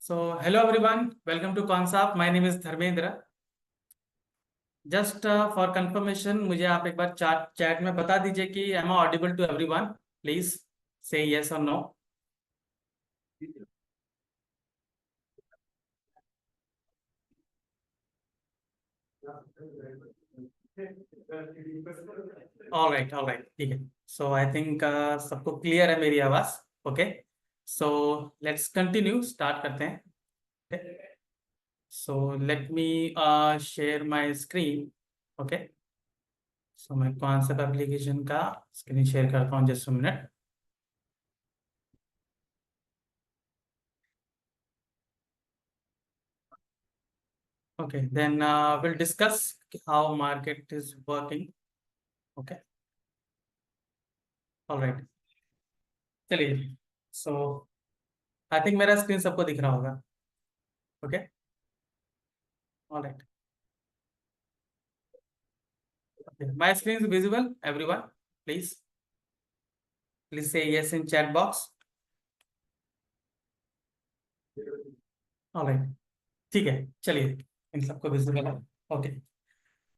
So, hello everyone, welcome to Consap. My name is Dharmendra. Just for confirmation, मुझे आप एक बार chat में बता दीजिए कि am I audible to everyone? Please say yes or no. All right, ठीक है. So I think सबको क्लियर है मेरी आवाज. Okay. So let's continue. Start करते हैं. Okay. So let me share my screen. Okay. So मैं कॉन्सेप्ट एप्लीकेशन का स्क्रीन शेयर करता हूँ. Just minute. Okay, then we'll discuss how market is working. Okay, all right. चलिए. So I think मेरा screen सबको दिख रहा होगा. Okay, all right. Okay. My screen is visible, everyone. Please say yes in chat box. All right. ठीक है. चलिए, इन सबको विजिबल है. ओके.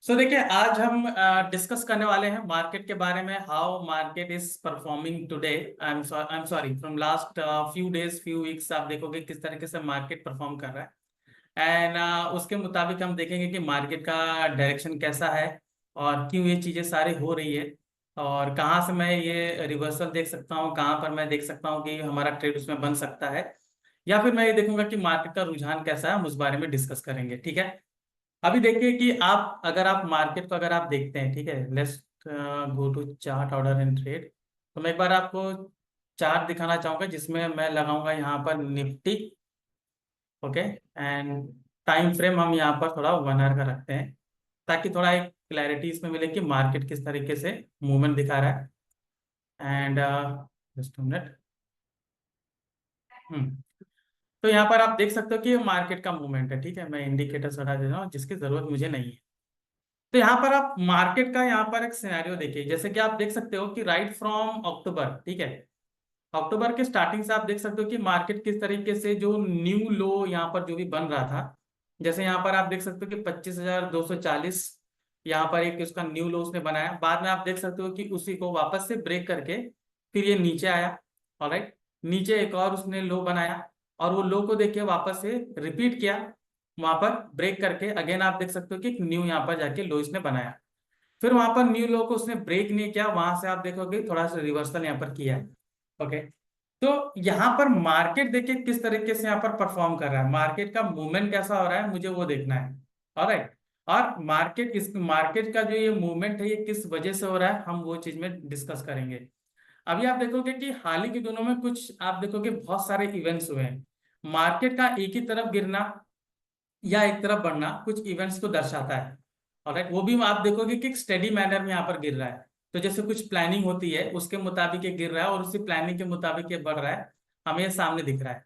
सो देखिए, आज हम डिस्कस करने वाले हैं मार्केट के बारे में. How market is performing today. I am sorry, from last few days, few weeks आप देखोगे किस तरीके से मार्केट परफॉर्म कर रहा है. एंड उसके मुताबिक हम देखेंगे कि मार्केट का डायरेक्शन कैसा है और क्यों ये चीज़ें सारी हो रही है और कहाँ से मैं ये रिवर्सल देख सकता हूँ, कहाँ पर मैं देख सकता हूँ कि हमारा ट्रेड उसमें बन सकता है, या फिर मैं ये देखूंगा कि मार्केट का रुझान कैसा है. हम उस बारे में डिस्कस करेंगे. ठीक है. अभी देखिए कि आप अगर आप मार्केट को अगर आप देखते हैं, ठीक है, let's go to chart order and trade. तो मैं एक बार आपको चार्ट दिखाना चाहूंगा जिसमें मैं लगाऊंगा यहाँ पर Nifty. Okay. And time frame हम यहाँ पर थोड़ा 1 आवर का रखते हैं ताकि थोड़ा एक क्लैरिटी इसमें मिले कि मार्केट किस तरीके से मूवमेंट दिखा रहा है. And just minute. तो यहाँ पर आप देख सकते हो कि ये मार्केट का मूवमेंट है. ठीक है, मैं इंडिकेटर्स हटा देता हूँ जिसकी जरूरत मुझे नहीं है. तो यहाँ पर आप मार्केट का यहाँ पर एक सिनेरियो देखिए. जैसे कि आप देख सकते हो कि राइट फ्रॉम अक्टूबर, ठीक है, अक्टूबर के स्टार्टिंग से आप देख सकते हो कि मार्केट किस तरीके से जो न्यू लो यहाँ पर जो भी बन रहा था, जैसे यहाँ पर आप देख सकते हो कि 25,240 यहाँ पर एक उसका न्यू लो उसने बनाया. बाद में आप देख सकते हो कि उसी को वापस से ब्रेक करके फिर ये नीचे आया. ऑलराइट. नीचे एक और उसने लो बनाया और वो लो को देखिए वापस से रिपीट किया, वहां पर ब्रेक करके अगेन आप देख सकते हो कि एक न्यू यहाँ पर जाके लो इसने बनाया. फिर वहां पर न्यू लो को उसने ब्रेक नहीं किया, वहां से आप देखोगे थोड़ा सा रिवर्सल यहाँ पर किया है. ओके. तो यहाँ पर मार्केट देखिए किस तरीके से यहाँ पर परफॉर्म कर रहा है, मार्केट का मूवमेंट कैसा हो रहा है, मुझे वो देखना है. ऑलराइट. और मार्केट इस मार्केट का जो ये मूवमेंट है ये किस वजह से हो रहा है, हम वो चीज में डिस्कस करेंगे. अभी आप देखोगे कि हाल ही के दिनों में कुछ आप देखोगे बहुत सारे इवेंट्स हुए हैं. मार्केट का एक ही तरफ गिरना या एक तरफ बढ़ना कुछ इवेंट्स को दर्शाता है. ऑलराइट. वो भी आप देखोगे कि स्टेडी मैनर में यहाँ पर गिर रहा है. तो जैसे कुछ प्लानिंग होती है उसके मुताबिक ये गिर रहा है और उसी प्लानिंग के मुताबिक ये बढ़ रहा है, हमें ये सामने दिख रहा है.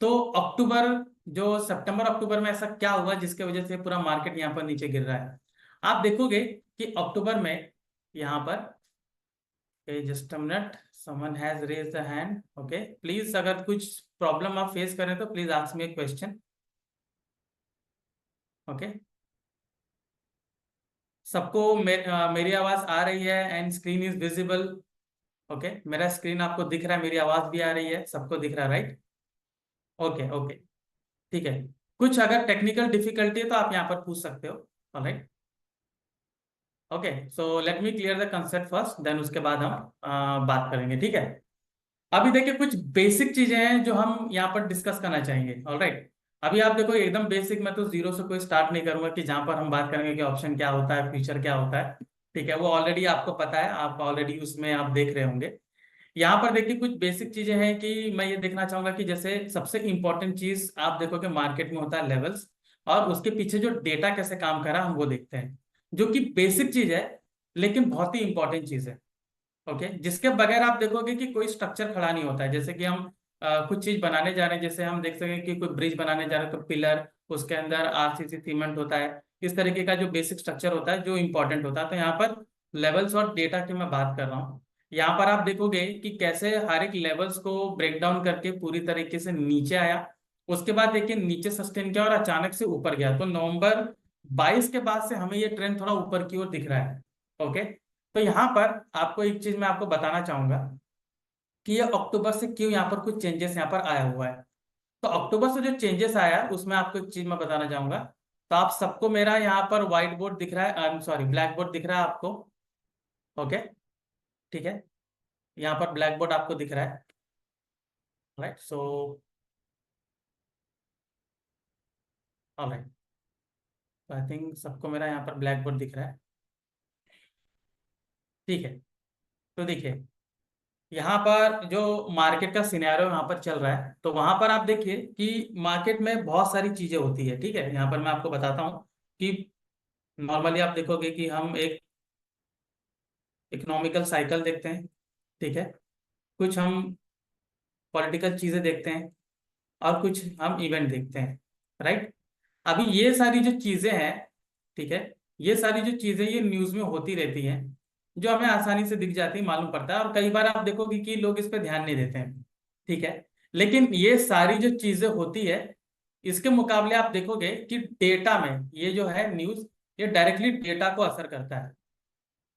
तो अक्टूबर, जो सितंबर अक्टूबर में ऐसा क्या हुआ जिसके वजह से पूरा मार्केट यहाँ पर नीचे गिर रहा है. आप देखोगे कि अक्टूबर में यहाँ पर just a minute, someone has raised the hand. Okay, please अगर कुछ प्रॉब्लम आप फेस करें तो please ask me A question. Okay. सबको मेरी आवाज आ रही है and screen is visible. Okay, मेरा स्क्रीन आपको दिख रहा है, मेरी आवाज भी आ रही है, सबको दिख रहा है, राइट? Okay okay. ठीक है. कुछ अगर टेक्निकल डिफिकल्टी है तो आप यहाँ पर पूछ सकते हो. Alright. Okay. So let me clear the concept first, then उसके बाद हम बात करेंगे. ठीक है. अभी देखिए कुछ बेसिक चीजें हैं जो हम यहाँ पर डिस्कस करना चाहेंगे. ऑलराइट. अभी आप देखो एकदम बेसिक, मैं तो जीरो से कोई स्टार्ट नहीं करूंगा कि जहां पर हम बात करेंगे कि ऑप्शन क्या होता है, फ्यूचर क्या होता है. ठीक है, वो ऑलरेडी आपको पता है, आप ऑलरेडी उसमें आप देख रहे होंगे. यहाँ पर देखिए कुछ बेसिक चीजें हैं कि मैं ये देखना चाहूंगा कि जैसे सबसे इंपॉर्टेंट चीज आप देखोगे मार्केट में होता है लेवल्स, और उसके पीछे जो डेटा कैसे काम कर रहा है हम वो देखते हैं, जो कि बेसिक चीज है लेकिन बहुत ही इंपॉर्टेंट चीज है. ओके. जिसके बगैर आप देखोगे कि कोई स्ट्रक्चर खड़ा नहीं होता है. जैसे कि हम कुछ चीज बनाने जा रहे हैं, जैसे हम देख सकें कि कोई ब्रिज बनाने जा रहे हैं तो पिलर, उसके अंदर आरसीसी सीमेंट होता है, इस तरीके का जो बेसिक स्ट्रक्चर होता है जो इंपॉर्टेंट होता है. तो यहाँ पर लेवल्स और डेटा की मैं बात कर रहा हूँ. यहाँ पर आप देखोगे कि कैसे हर एक लेवल्स को ब्रेक डाउन करके पूरी तरीके से नीचे आया, उसके बाद देखिए नीचे सस्टेन किया और अचानक से ऊपर गया। तो नवंबर 22 के बाद से हमें ये ट्रेंड थोड़ा ऊपर की ओर दिख रहा है। ओके, तो यहाँ पर आपको एक चीज मैं आपको बताना चाहूंगा कि ये अक्टूबर से क्यों यहाँ पर कुछ चेंजेस यहाँ पर आया हुआ है। तो अक्टूबर से जो चेंजेस आया उसमें आपको एक चीज मैं बताना चाहूंगा। तो आप सबको मेरा यहाँ पर व्हाइट बोर्ड दिख रहा है, I am sorry black board दिख रहा है आपको। ओके, ठीक है, यहाँ पर ब्लैक बोर्ड आपको दिख रहा है। Right, so alright, I think सबको मेरा यहाँ पर ब्लैक बोर्ड दिख रहा है। ठीक है, तो देखिए यहाँ पर जो मार्केट का सिनेरियो यहाँ पर चल रहा है, तो वहां पर आप देखिए कि मार्केट में बहुत सारी चीजें होती है। ठीक है, यहाँ पर मैं आपको बताता हूँ कि नॉर्मली आप देखोगे कि हम एक इकोनॉमिकल साइकिल देखते हैं। ठीक है, कुछ हम पॉलिटिकल चीजें देखते हैं और कुछ हम इवेंट देखते हैं। राइट, अभी ये सारी जो चीजें हैं, ठीक है, ये सारी जो चीजें ये न्यूज में होती रहती हैं, जो हमें आसानी से दिख जाती मालूम पड़ता है, और कई बार आप देखोगे कि लोग इस पे ध्यान नहीं देते हैं। ठीक है, लेकिन ये सारी जो चीजें होती है, इसके मुकाबले आप देखोगे कि डेटा में ये जो है न्यूज, ये डायरेक्टली डेटा को असर करता है।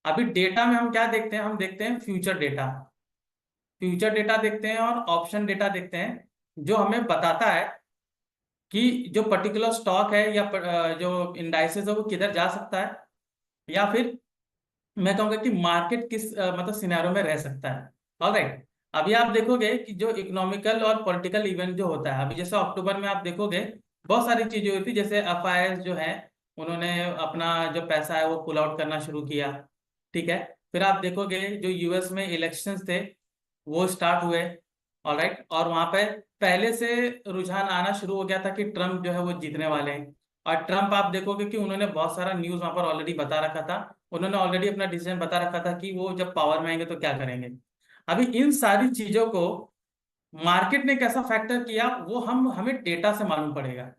अभी डेटा में हम क्या देखते हैं, हम देखते हैं फ्यूचर डेटा। फ्यूचर डेटा देखते हैं और ऑप्शन डेटा देखते हैं, जो हमें बताता है कि जो पर्टिकुलर स्टॉक है या जो इंडाइसेस है वो किधर जा सकता है, या फिर मैं कहूंगा कि मार्केट किस मतलब सिनेरियो में रह सकता है। ऑलराइट, अभी आप देखोगे कि जो इकोनॉमिकल और पॉलिटिकल इवेंट जो होता है, अभी जैसे अक्टूबर में आप देखोगे बहुत सारी चीजें हुई थी, जैसे एफआईएस जो है उन्होंने अपना जो पैसा है वो पुल आउट करना शुरू किया। ठीक है, फिर आप देखोगे जो यूएस में इलेक्शंस थे वो स्टार्ट हुए। ऑलराइट, और वहां पे पहले से रुझान आना शुरू हो गया था कि ट्रम्प जो है वो जीतने वाले हैं। और ट्रम्प आप देखोगे कि उन्होंने बहुत सारा न्यूज वहां पर ऑलरेडी बता रखा था। उन्होंने ऑलरेडी अपना डिसीजन बता रखा था कि वो जब पावर में आएंगे तो क्या करेंगे। अभी इन सारी चीजों को मार्केट ने कैसा फैक्टर किया वो हम हमें डेटा से मालूम पड़ेगा।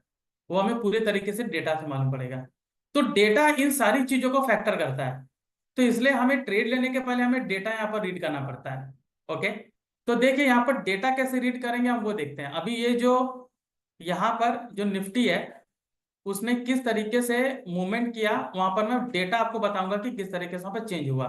वो हमें पूरे तरीके से डेटा से मालूम पड़ेगा। तो डेटा इन सारी चीजों को फैक्टर करता है। तो इसलिए हमें ट्रेड लेने के पहले हमें डेटा यहाँ पर रीड करना पड़ता है। ओके, तो देखिए यहाँ पर डेटा कैसे रीड करेंगे हम वो देखते हैं। अभी ये जो यहाँ पर जो निफ्टी है उसने किस तरीके से मूवमेंट किया, वहां पर मैं डेटा आपको बताऊंगा कि किस तरीके से वहां पर चेंज हुआ।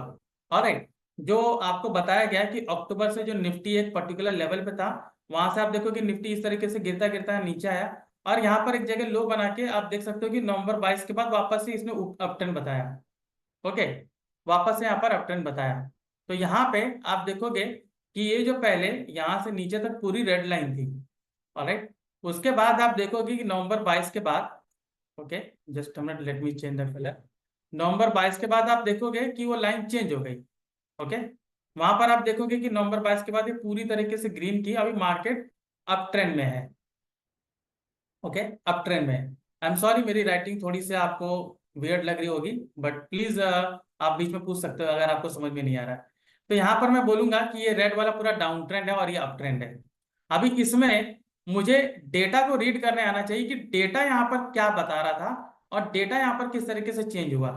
ऑलराइट, जो आपको बताया गया कि अक्टूबर से जो निफ्टी एक पर्टिकुलर लेवल पे था, वहां से आप देखो कि निफ्टी इस तरीके से गिरता गिरता नीचे आया, और यहाँ पर एक जगह लो बना के आप देख सकते हो कि नवंबर 22 के बाद वापस से इसने अप ट्रेंड बताया। ओके, वापस से यहाँ पर अप ट्रेंड बताया। तो यहाँ पे आप देखोगे कि ये जो पहले यहाँ से नीचे तक पूरी रेड लाइन थी। ऑलराइट, उसके बाद आप देखोगे कि नवंबर 22 के बाद, okay, just minute, let me change the colour. नवंबर 22 के बाद आप देखोगे कि वो लाइन चेंज हो गई। ओके, वहां पर आप देखोगे कि नवंबर 22 के बाद ये पूरी तरीके से ग्रीन की, अभी मार्केट अप ट्रेंड में है। ओके, अप ट्रेंड में है। आई एम सॉरी, मेरी राइटिंग थोड़ी सी आपको वियर्ड लग रही होगी, बट प्लीज आप बीच में पूछ सकते हो अगर आपको समझ में नहीं आ रहा है। तो यहाँ पर मैं बोलूंगा कि ये रेड वाला पूरा डाउन ट्रेंड है और ये अप ट्रेंड है। अभी इसमें मुझे डेटा को रीड करने आना चाहिए कि डेटा यहाँ पर क्या बता रहा था और डेटा यहाँ पर किस तरीके से चेंज हुआ।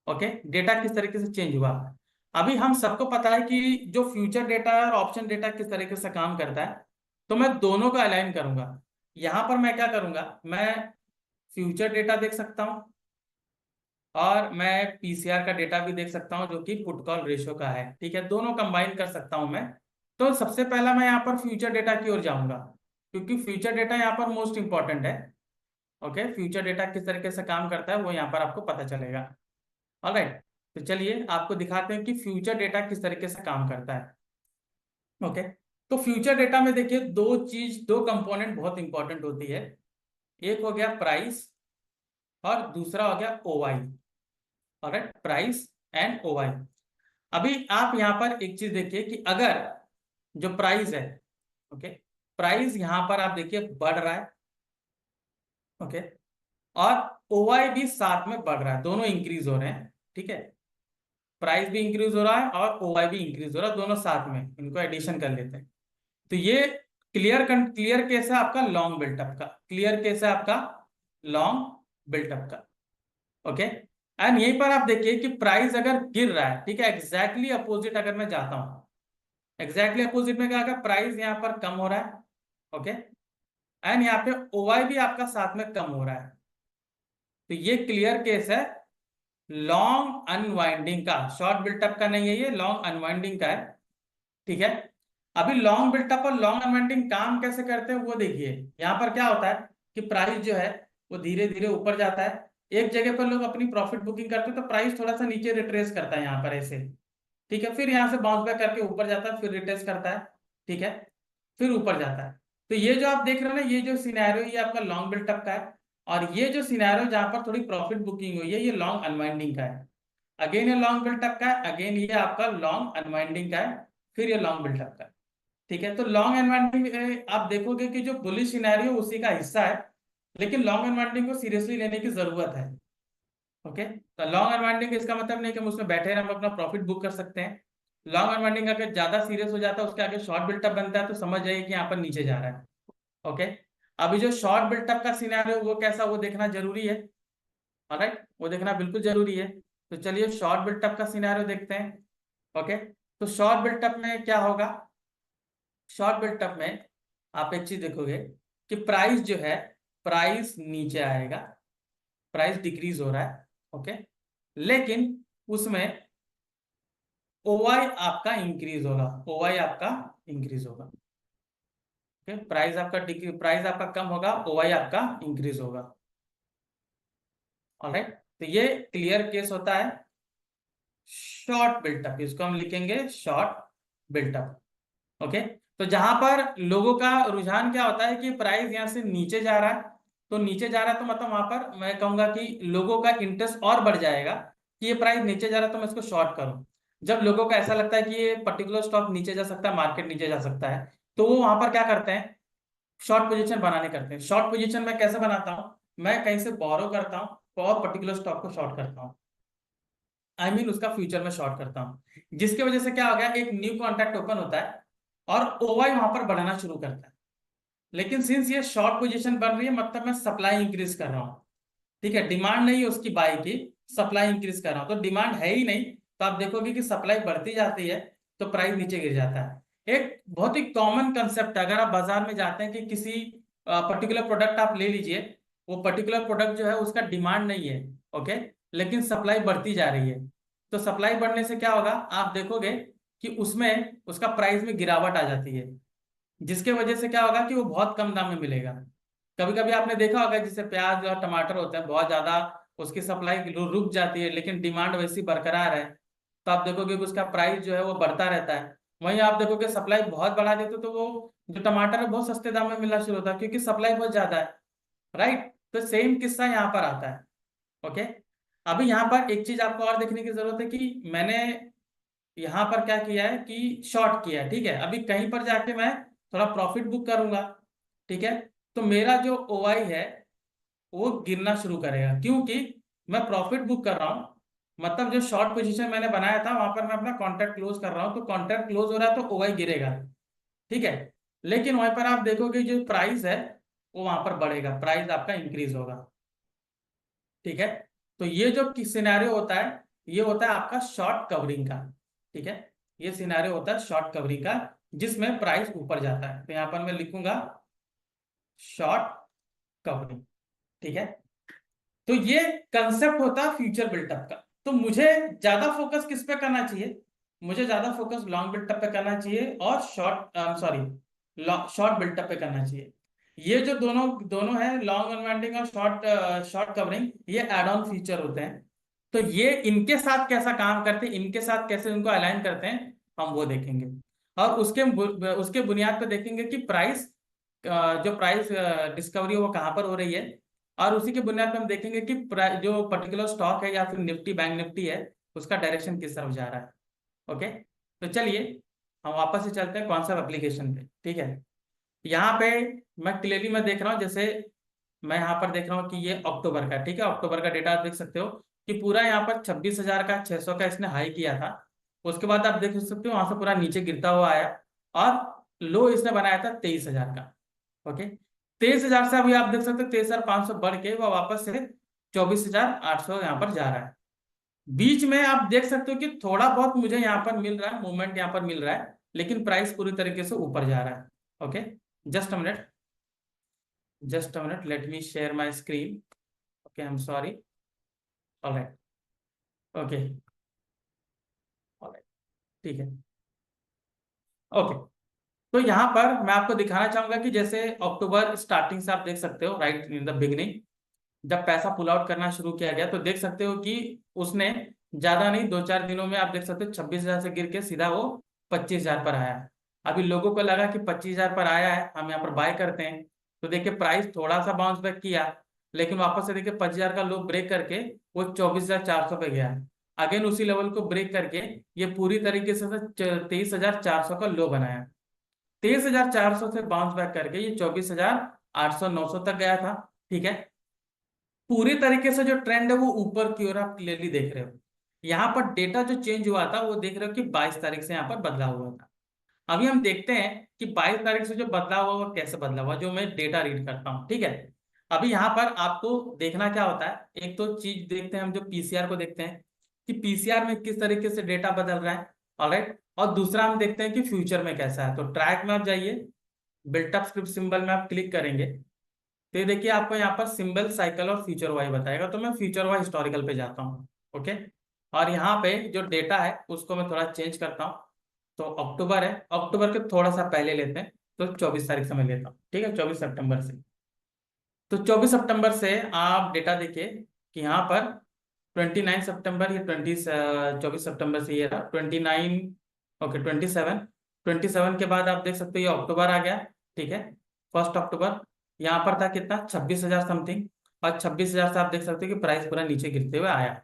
ओके, डेटा किस तरीके से चेंज हुआ। अभी हम सबको पता है कि जो फ्यूचर डेटा है और ऑप्शन डेटा किस तरीके से काम करता है। तो मैं दोनों को अलाइन करूंगा। यहाँ पर मैं क्या करूंगा, मैं फ्यूचर डेटा देख सकता हूँ और मैं पीसीआर का डेटा भी देख सकता हूँ जो कि पुट कॉल रेशियो का है। ठीक है, दोनों कंबाइन कर सकता हूँ मैं। तो सबसे पहला मैं यहाँ पर फ्यूचर डेटा की ओर जाऊंगा, क्योंकि फ्यूचर डेटा यहाँ पर मोस्ट इंपॉर्टेंट है। ओके, फ्यूचर डेटा किस तरीके से काम करता है वो यहाँ पर आपको पता चलेगा। ऑलराइट, तो चलिए आपको दिखाते हैं कि फ्यूचर डेटा किस तरीके से काम करता है। ओके, तो फ्यूचर डेटा में देखिए दो कंपोनेंट बहुत इंपॉर्टेंट होती है। एक हो गया प्राइस और दूसरा हो गया ओवाई। Alright, price and ओवाई। अभी आप यहाँ पर एक चीज देखिए कि अगर जो प्राइस है, ओके, प्राइस यहाँ पर आप देखिए बढ़ रहा है। ओके, और ओवाई भी साथ में बढ़ रहा है, दोनों इंक्रीज हो रहे हैं। ठीक है, प्राइस भी इंक्रीज हो रहा है और ओवाई भी इंक्रीज हो रहा है, दोनों साथ में, इनको एडिशन कर लेते हैं। तो ये क्लियर केस है आपका लॉन्ग बिल्टअप का, क्लियर केस है आपका लॉन्ग बिल्टअप का। ओके, एंड यहीं पर आप देखिए कि प्राइस अगर गिर रहा है, ठीक है, एग्जैक्टली अपोजिट अगर मैं जाता हूं, एग्जैक्टली अपोजिट में क्या, अगर प्राइस यहाँ पर कम हो रहा है, ओके, एंड यहाँ पे ओवाई भी आपका साथ में कम हो रहा है। तो ये क्लियर केस है लॉन्ग अनवाइंडिंग का, शॉर्ट बिल्टअप का नहीं है, ये लॉन्ग अनवाइंडिंग का है। ठीक है, अभी लॉन्ग बिल्टअप और लॉन्ग अनवाइंडिंग काम कैसे करते हैं वो देखिए। यहाँ पर क्या होता है कि प्राइस जो है वो धीरे धीरे ऊपर जाता है, एक जगह पर लोग अपनी प्रॉफिट बुकिंग करते हैं तो प्राइस थोड़ा सा नीचे रिट्रेस करता है यहाँ पर ऐसे। ठीक है, फिर यहाँ से बाउंस बैक करके ऊपर जाता है, फिर रिट्रेस करता है। ठीक है, फिर ऊपर जाता है। तो ये जो आप देख रहे हो ना, ये जो सिनेरियो ये आपका लॉन्ग बिल्टअप का है, और ये जो सिनेरियो जहां पर थोड़ी प्रॉफिट बुकिंग हुई है ये लॉन्ग अनवाइंडिंग का है। अगेन ये लॉन्ग बिल्टअप का है, अगेन ये आपका लॉन्ग अनवाइंडिंग का है, फिर ये लॉन्ग बिल्टअप का है। ठीक है, तो लॉन्ग अनवाइंडिंग आप देखोगे कि जो बुलिश सिनेरियो उसी का हिस्सा है, लेकिन लॉन्ग अनवाइंडिंग को सीरियसली लेने की जरूरत है। ओके, तो लॉन्ग अनवाइंडिंग इसका मतलब नहीं कि हम उसमें बैठे हैं, हम अपना प्रॉफिट बुक कर सकते हैं। लॉन्ग अनवाइंडिंग अगर ज्यादा सीरियस हो जाता है उसके आगे शॉर्ट बिल्टअप बनता है तो समझ जाइए कि यहाँ पर नीचे जा रहा है। ओके, अभी जो शॉर्ट बिल्टअप का सिनेरियो वो कैसा, वो देखना जरूरी है। ऑलराइट, वो देखना बिल्कुल जरूरी है। तो चलिए शॉर्ट बिल्टअप का सिनेरियो देखते हैं। ओके, तो शॉर्ट बिल्टअप में क्या होगा, शॉर्ट बिल्टअप में आप एक चीज देखोगे कि प्राइस जो है, प्राइस नीचे आएगा, प्राइस डिक्रीज हो रहा है। ओके, लेकिन उसमें ओवाई आपका इंक्रीज होगा, ओवाई आपका इंक्रीज होगा। ओके, प्राइस आपका कम होगा, ओवाई आपका इंक्रीज होगा। ऑलराइट, तो ये क्लियर केस होता है शॉर्ट बिल्टअप, इसको हम लिखेंगे शॉर्ट बिल्टअप। ओके, तो जहां पर लोगों का रुझान क्या होता है कि प्राइस यहां से नीचे जा रहा है, तो नीचे जा रहा है तो मतलब वहां पर मैं कहूंगा कि लोगों का इंटरेस्ट और बढ़ जाएगा कि ये प्राइस नीचे जा रहा है तो मैं इसको शॉर्ट करूं। जब लोगों का ऐसा लगता है कि ये पर्टिकुलर स्टॉक नीचे जा सकता है, मार्केट नीचे जा सकता है, तो वो वहां पर क्या करते हैं, शॉर्ट पोजीशन बनाने करते हैं। शॉर्ट पोजीशन मैं कैसे बनाता हूँ, मैं कहीं से बोरो करता हूँ और पर्टिकुलर स्टॉक को शॉर्ट करता हूँ, उसका फ्यूचर में शॉर्ट करता हूँ, जिसकी वजह से क्या हो गया, एक न्यू कॉन्ट्रैक्ट ओपन होता है और ओवाई वहां पर बढ़ना शुरू करता है। लेकिन सिंस ये शॉर्ट पोजीशन बन रही है मतलब मैं सप्लाई इंक्रीज कर रहा हूँ। ठीक है, डिमांड नहीं है उसकी बाई की, सप्लाई इंक्रीज कर रहा हूँ, तो डिमांड है ही नहीं, तो आप देखोगे कि सप्लाई बढ़ती जाती है तो प्राइस नीचे गिर जाता है। एक बहुत ही कॉमन कंसेप्ट है, अगर आप बाजार में जाते हैं कि किसी पर्टिकुलर प्रोडक्ट आप ले लीजिए, वो पर्टिकुलर प्रोडक्ट जो है उसका डिमांड नहीं है। ओके, लेकिन सप्लाई बढ़ती जा रही है, तो सप्लाई बढ़ने से क्या होगा, आप देखोगे कि उसमें उसका प्राइस में गिरावट आ जाती है, जिसके वजह से क्या होगा कि वो बहुत कम दाम में मिलेगा। कभी कभी आपने देखा होगा जैसे प्याज और टमाटर होते हैं बहुत ज्यादा, उसकी सप्लाई रुक जाती है लेकिन डिमांड वैसी बरकरार है, तो आप देखोगे कि उसका प्राइस जो है वो बढ़ता रहता है। वहीं आप देखोगे सप्लाई बहुत बढ़ा देते तो वो जो टमाटर है बहुत सस्ते दाम में मिलना शुरू होता है क्योंकि सप्लाई बहुत ज्यादा है। राइट, तो सेम किस्सा यहाँ पर आता है। ओके, अभी यहाँ पर एक चीज आपको और देखने की जरूरत है कि मैंने यहाँ पर क्या किया है कि शॉर्ट किया है। ठीक है, अभी कहीं पर जाके मैं थोड़ा प्रॉफिट बुक करूंगा। ठीक है, तो मेरा जो ओआई है वो गिरना शुरू करेगा क्योंकि मैं प्रॉफिट बुक कर रहा हूँ, मतलब जो शॉर्ट पोजीशन मैंने बनाया था वहां पर मैं अपना कॉन्ट्रैक्ट क्लोज कर रहा हूँ, तो कॉन्ट्रैक्ट क्लोज हो रहा है तो ओआई गिरेगा। ठीक है, लेकिन वहीं पर आप देखोगे जो प्राइस है वो वहां पर बढ़ेगा, प्राइस आपका इंक्रीज होगा। ठीक है, तो ये जो सिनेरियो होता है ये होता है आपका शॉर्ट कवरिंग का। ठीक है, ये सिनेरियो होता है शॉर्ट कवरिंग का जिसमें प्राइस ऊपर जाता है, तो यहां पर मैं लिखूंगा शॉर्ट कवरिंग। ठीक है, तो ये कंसेप्ट होता है फ्यूचर बिल्टअप का। तो मुझे ज्यादा फोकस किस पे करना चाहिए, मुझे ज्यादा फोकस लॉन्ग बिल्टअप पे करना चाहिए और शॉर्ट सॉरी शॉर्ट बिल्टअप पे करना चाहिए। ये जो दोनों दोनों है लॉन्ग अनवाइंडिंग और शॉर्ट कवरिंग, ये एड ऑन फीचर होते हैं। तो ये इनके साथ कैसा काम करते हैं, इनके साथ कैसे उनको अलाइन करते हैं, हम वो देखेंगे। और उसके बुनियाद पर देखेंगे कि प्राइस जो प्राइस डिस्कवरी है वो कहाँ पर हो रही है, और उसी के बुनियाद पर हम देखेंगे कि जो पर्टिकुलर स्टॉक है या फिर निफ्टी बैंक निफ्टी है उसका डायरेक्शन किस तरफ जा रहा है। ओके, तो चलिए हम वापस से चलते हैं कॉन्सेप्ट एप्लीकेशन पे। ठीक है, यहाँ पे मैं क्लियरली मैं देख रहा हूँ, जैसे मैं यहाँ पर देख रहा हूँ कि ये अक्टूबर का, ठीक है, अक्टूबर का डेटा आप देख सकते हो कि पूरा यहाँ पर 26,000 का 600 का इसने हाई किया था। उसके बाद आप देख सकते हो वहां से पूरा नीचे गिरता हुआ आया और लो इसने बनाया था 23,000 का। ओके, 23,000 से अभी आप देख सकते हो 23,500 बढ़ के वह वापस से 24,800 यहाँ पर जा रहा है। बीच में आप देख सकते हो कि थोड़ा बहुत मुझे यहाँ पर मिल रहा है, मूवमेंट यहाँ पर मिल रहा है, लेकिन प्राइस पूरी तरीके से ऊपर जा रहा है। Okay, just a minute. Just a minute, let me share my screen. Okay, I am sorry. Alright. Okay. Alright. ठीक है। ओके। तो यहाँ पर मैं आपको दिखाना चाहूंगा कि जैसे अक्टूबर स्टार्टिंग से आप देख सकते हो, राइट इन द बिगनिंग, जब पैसा पुल आउट करना शुरू किया गया तो देख सकते हो कि उसने ज्यादा नहीं, 2-4 दिनों में आप देख सकते हो 26,000 से गिर के सीधा वो 25,000 पर आया है। अभी लोगों को लगा कि 25,000 पर आया है, हम यहाँ पर बाय करते हैं। तो देखिए प्राइस थोड़ा सा बाउंस बैक किया, लेकिन वापस से देखिए 25,000 का लो ब्रेक करके वो 24,400 पे गया। अगेन उसी लेवल को ब्रेक करके ये पूरी तरीके से 23,400 का लो बनाया। 23,400 से बाउंस बैक करके ये 24,800-900 तक गया था। ठीक है। पूरी तरीके से जो ट्रेंड है वो ऊपर की ओर आप क्लियरली देख रहे हो। यहाँ पर डेटा जो चेंज हुआ था वो देख रहे हो कि 22 तारीख से यहाँ पर बदलाव हुआ था। अभी हम देखते हैं कि 22 तारीख से जो बदलाव हुआ वो कैसे बदला हुआ, जो मैं डेटा रीड करता हूँ। ठीक है। अभी यहाँ पर आपको देखना क्या होता है, एक तो चीज देखते हैं हम, जो पीसीआर को देखते हैं कि पीसीआर में किस तरीके से डेटा बदल रहा है। ऑलराइट। और दूसरा हम देखते हैं कि फ्यूचर में कैसा है। तो ट्रैक में आप जाइए, बिल्टअप स्क्रिप्ट सिंबल में आप क्लिक करेंगे तो ये देखिए आपको यहाँ पर सिंबल, साइकिल और फ्यूचर वाई बताएगा। तो मैं फ्यूचर वाई हिस्टोरिकल पे जाता हूँ। ओके। और यहाँ पे जो डेटा है उसको मैं थोड़ा चेंज करता हूँ। तो अक्टूबर है, अक्टूबर के थोड़ा सा पहले लेते हैं, तो 24 तारीख से मैं लेता हूँ। ठीक है, 24 सितंबर से। तो 24 सितंबर से आप डेटा देखिए कि यहाँ पर 29 सितंबर, ये 24 सितंबर से ये रहा 29। ओके, 27। 27 के बाद आप देख सकते हो ये अक्टूबर आ गया। ठीक है। 1 अक्टूबर यहाँ पर था कितना, 26,000 समथिंग। और 26,000 से आप देख सकते हो कि प्राइस पूरा नीचे गिरते हुए आया।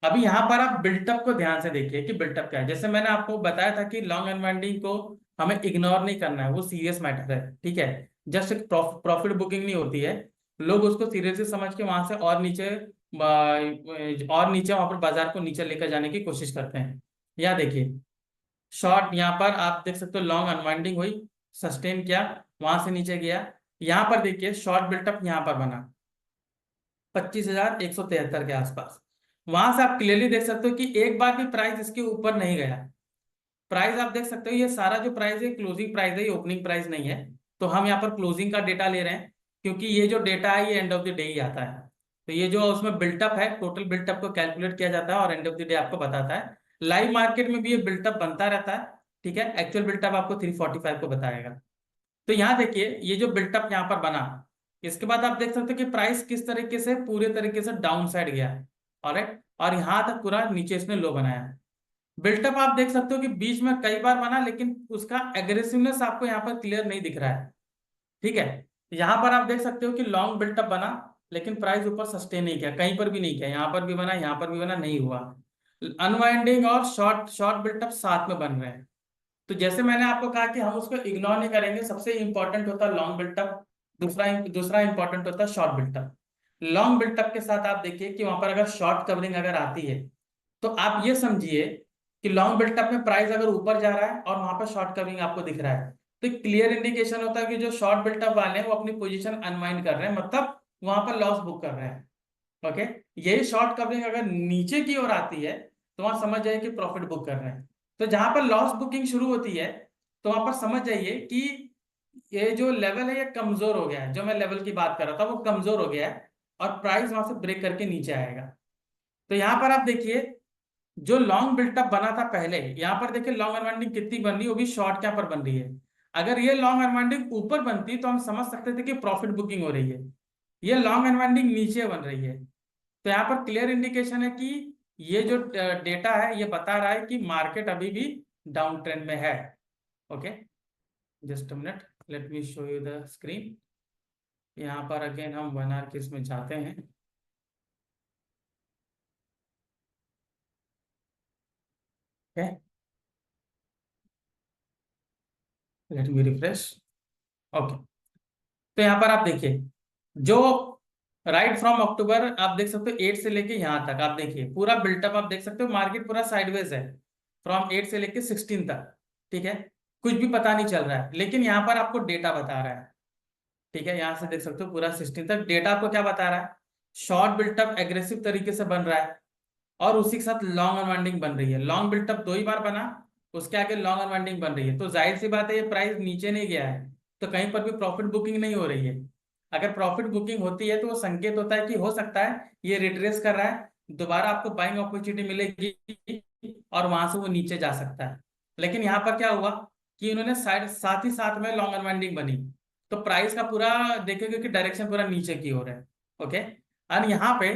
अभी यहाँ पर आप बिल्टअप को ध्यान से देखिए कि बिल्टअप क्या है। जैसे मैंने आपको बताया था कि लॉन्ग अनवाइंडिंग को हमें इग्नोर नहीं करना है, वो सीरियस मैटर है। ठीक है। जस्ट एक प्रॉफिट बुकिंग नहीं होती है, लोग उसको सीरियसली समझ के वहां से और नीचे वहां पर बाजार को नीचे लेकर जाने की कोशिश करते हैं। यहाँ देखिए शॉर्ट, यहाँ पर आप देख सकते हो लॉन्ग अनवाइंडिंग हुई, सस्टेन किया, वहां से नीचे गया। यहाँ पर देखिए शॉर्ट बिल्टअप यहाँ पर बना 25,173 के आसपास। वहां से आप क्लियरली देख सकते हो कि एक बार भी प्राइस इसके ऊपर नहीं गया। प्राइस आप देख सकते हो ये सारा जो प्राइस है क्लोजिंग प्राइस है, ये ओपनिंग प्राइस नहीं है। तो हम यहाँ पर क्लोजिंग का डेटा ले रहे हैं, क्योंकि ये जो डेटा है ये एंड ऑफ द डे ही आता है। तो ये जो उसमें बिल्टअप है, टोटल बिल्टअप को कैलकुलेट किया जाता है और एंड ऑफ द डे आपको बताता है। लाइव मार्केट में भी ये बिल्टअप बनता रहता है। ठीक है। एक्चुअल बिल्टअप आपको 345 को बताएगा। तो यहाँ देखिए ये जो बिल्टअप यहाँ पर बना, इसके बाद आप देख सकते हो कि प्राइस किस तरीके से पूरे तरीके से डाउन साइड गया है। ऑलराइट। और यहाँ तक पूरा नीचे इसने लो बनाया है। बिल्टअप आप देख सकते हो कि बीच में कई बार बना, लेकिन उसका एग्रेसिवनेस आपको यहाँ पर क्लियर नहीं दिख रहा है। ठीक है। यहाँ पर आप देख सकते हो कि लॉन्ग बिल्टअप बना, लेकिन प्राइस ऊपर सस्टेन नहीं किया, कहीं पर भी नहीं किया। यहाँ पर भी बना, यहाँ पर भी बना, नहीं हुआ। अनवाइंडिंग और शॉर्ट शॉर्ट बिल्टअप साथ में बन रहे हैं। तो जैसे मैंने आपको कहा कि हम उसको इग्नोर नहीं करेंगे, सबसे इंपॉर्टेंट होता है लॉन्ग बिल्टअप, दूसरा दूसरा इंपॉर्टेंट होता है शॉर्ट बिल्टअप। लॉन्ग बिल्टअप के साथ आप देखिए कि वहां पर अगर शॉर्ट कवरिंग अगर आती है, तो आप ये समझिए कि लॉन्ग बिल्टअप में प्राइस अगर ऊपर जा रहा है और वहां पर शॉर्ट कवरिंग आपको दिख रहा है, तो क्लियर इंडिकेशन होता है कि जो शॉर्ट बिल्टअप वाले हैं वो अपनी पोजीशन अनवाइंड कर रहे हैं, मतलब वहां पर लॉस बुक कर रहे हैं। ओके। यही शॉर्ट कवरिंग अगर नीचे की ओर आती है तो वहां समझ जाइए कि प्रॉफिट बुक कर रहे हैं। तो जहां पर लॉस बुकिंग शुरू होती है तो वहां पर समझ जाइए कि ये जो लेवल है ये कमजोर हो गया है। जो मैं लेवल की बात कर रहा था वो कमजोर हो गया है और प्राइस वहां से ब्रेक करके नीचे आएगा। तो यहाँ पर आप देखिए जो लॉन्ग बिल्टअप बना था पहले, यहाँ पर देखिए लॉन्ग अनवाइंडिंग कितनी बन रही है, वो भी शॉर्ट के यहाँ पर बन रही है। अगर ये लॉन्ग अनवाइंडिंग ऊपर बनती तो हम समझ सकते थे कि प्रॉफिट बुकिंग हो रही है। ये लॉन्ग अनवाइंडिंग नीचे बन रही है। तो यहाँ पर क्लियर इंडिकेशन है कि ये जो डेटा है ये बता रहा है कि मार्केट अभी भी डाउन ट्रेंड में है। Okay, just a minute, let me show you the screen. यहाँ पर अगेन हम 1 आवर केस में जाते हैं। Okay, late me refresh. Okay. तो यहाँ पर आप देखिए जो राइट फ्रॉम अक्टूबर आप देख सकते हो 8 से लेके यहाँ तक आप देखिए पूरा बिल्टअप आप देख सकते हो, मार्केट पूरा साइडवेज है फ्रॉम 8 से लेके 16 तक। ठीक है। कुछ भी पता नहीं चल रहा है, लेकिन यहाँ पर आपको डेटा बता रहा है। ठीक है, यहाँ से देख सकते हो पूरा 16 तक डेटा आपको क्या बता रहा है, शॉर्ट बिल्टअप एग्रेसिव तरीके से बन रहा है और उसी के साथ लॉन्ग अनवाइंडिंग बन रही है। लॉन्ग बिल्टअप 2 ही बार बना, उसके आगे लॉन्ग अनवाइंडिंग बन रही है। तो जाहिर सी बात है ये प्राइस नीचे नहीं गया है, तो कहीं पर भी प्रॉफिट बुकिंग नहीं हो रही है। अगर प्रॉफिट बुकिंग होती है तो वो संकेत होता है कि हो सकता है ये रिट्रेस कर रहा है, दोबारा आपको बाइंग अपॉर्चुनिटी मिलेगी और वहां से वो नीचे जा सकता है। लेकिन यहाँ पर क्या हुआ कि इन्होंने साइड साथ ही साथ में लॉन्ग अनवाइंडिंग बनी, तो प्राइस का पूरा देखेंगे कि डायरेक्शन पूरा नीचे की ओर है। ओके, और यहाँ पे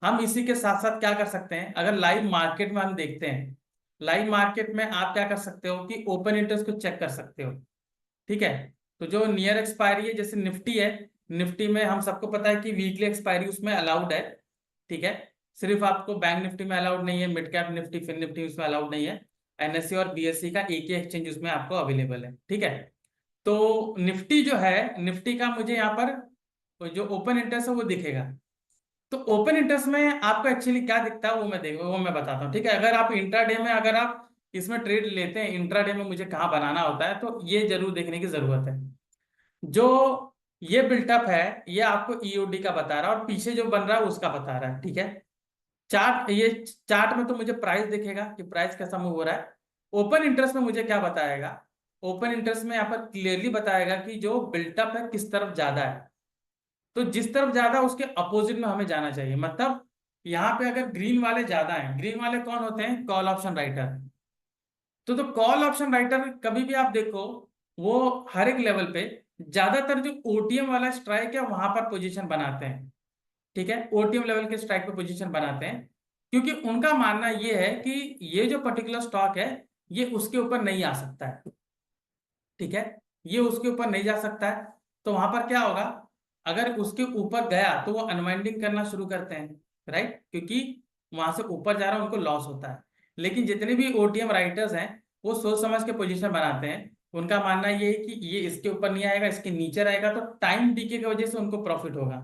हम इसी के साथ साथ क्या कर सकते हैं, अगर लाइव मार्केट में हम देखते हैं, लाइव मार्केट में आप क्या कर सकते हो कि ओपन इंटरेस्ट को चेक कर सकते हो। ठीक है, तो जो नियर एक्सपायरी है जैसे निफ्टी है, निफ्टी में हम सबको पता है कि वीकली एक्सपायरी उसमें अलाउड है। ठीक है, सिर्फ आपको बैंक निफ्टी में अलाउड नहीं है, mid cap Nifty fin Nifty उसमें अलाउड नहीं है। एनएससी और बीएससी का एक ही एक्सचेंज उसमें आपको अवेलेबल है। ठीक है, तो निफ्टी जो है, निफ्टी का मुझे यहाँ पर जो ओपन इंटरेस्ट है वो दिखेगा। तो ओपन इंटरेस्ट में आपको एक्चुअली क्या दिखता है वो मैं बताता हूँ। ठीक है, अगर आप इंट्राडे में अगर आप इसमें ट्रेड लेते हैं, इंट्राडे में मुझे कहाँ बनाना होता है, तो ये जरूर देखने की जरूरत है। जो ये बिल्टअप है ये आपको ईओडी का बता रहा है और पीछे जो बन रहा है उसका बता रहा है। ठीक है, चार्ट, ये चार्ट में तो मुझे प्राइस दिखेगा कि प्राइस कैसा मूव हो रहा है। ओपन इंटरेस्ट में मुझे क्या बताएगा, ओपन इंटरेस्ट में यहाँ पर क्लियरली बताएगा कि जो बिल्टअप है किस तरफ ज्यादा है। तो जिस तरफ ज्यादा उसके अपोजिट में हमें जाना चाहिए। मतलब यहाँ पे अगर ग्रीन वाले ज्यादा हैं, ग्रीन वाले कौन होते हैं, कॉल ऑप्शन राइटर। तो कॉल ऑप्शन राइटर कभी भी आप देखो वो हर एक लेवल पे ज्यादातर जो ओटीएम वाला स्ट्राइक है वहां पर पोजीशन बनाते हैं। ठीक है, ओटीएम लेवल के स्ट्राइक पे पोजीशन बनाते हैं, क्योंकि उनका मानना ये है कि ये जो पर्टिकुलर स्टॉक है ये उसके ऊपर नहीं आ सकता है। ठीक है, ये उसके ऊपर नहीं जा सकता है, तो वहां पर क्या होगा, अगर उसके ऊपर गया तो वो अनवाइंडिंग करना शुरू करते हैं। राइट, क्योंकि वहां से ऊपर जा रहा है उनको लॉस होता है। लेकिन जितने भी ओटीएम राइटर्स हैं वो सोच समझ के पोजीशन बनाते हैं। उनका मानना ये है कि ये इसके ऊपर नहीं आएगा, इसके नीचे रहेगा, तो टाइम डीके की वजह से उनको प्रॉफिट होगा,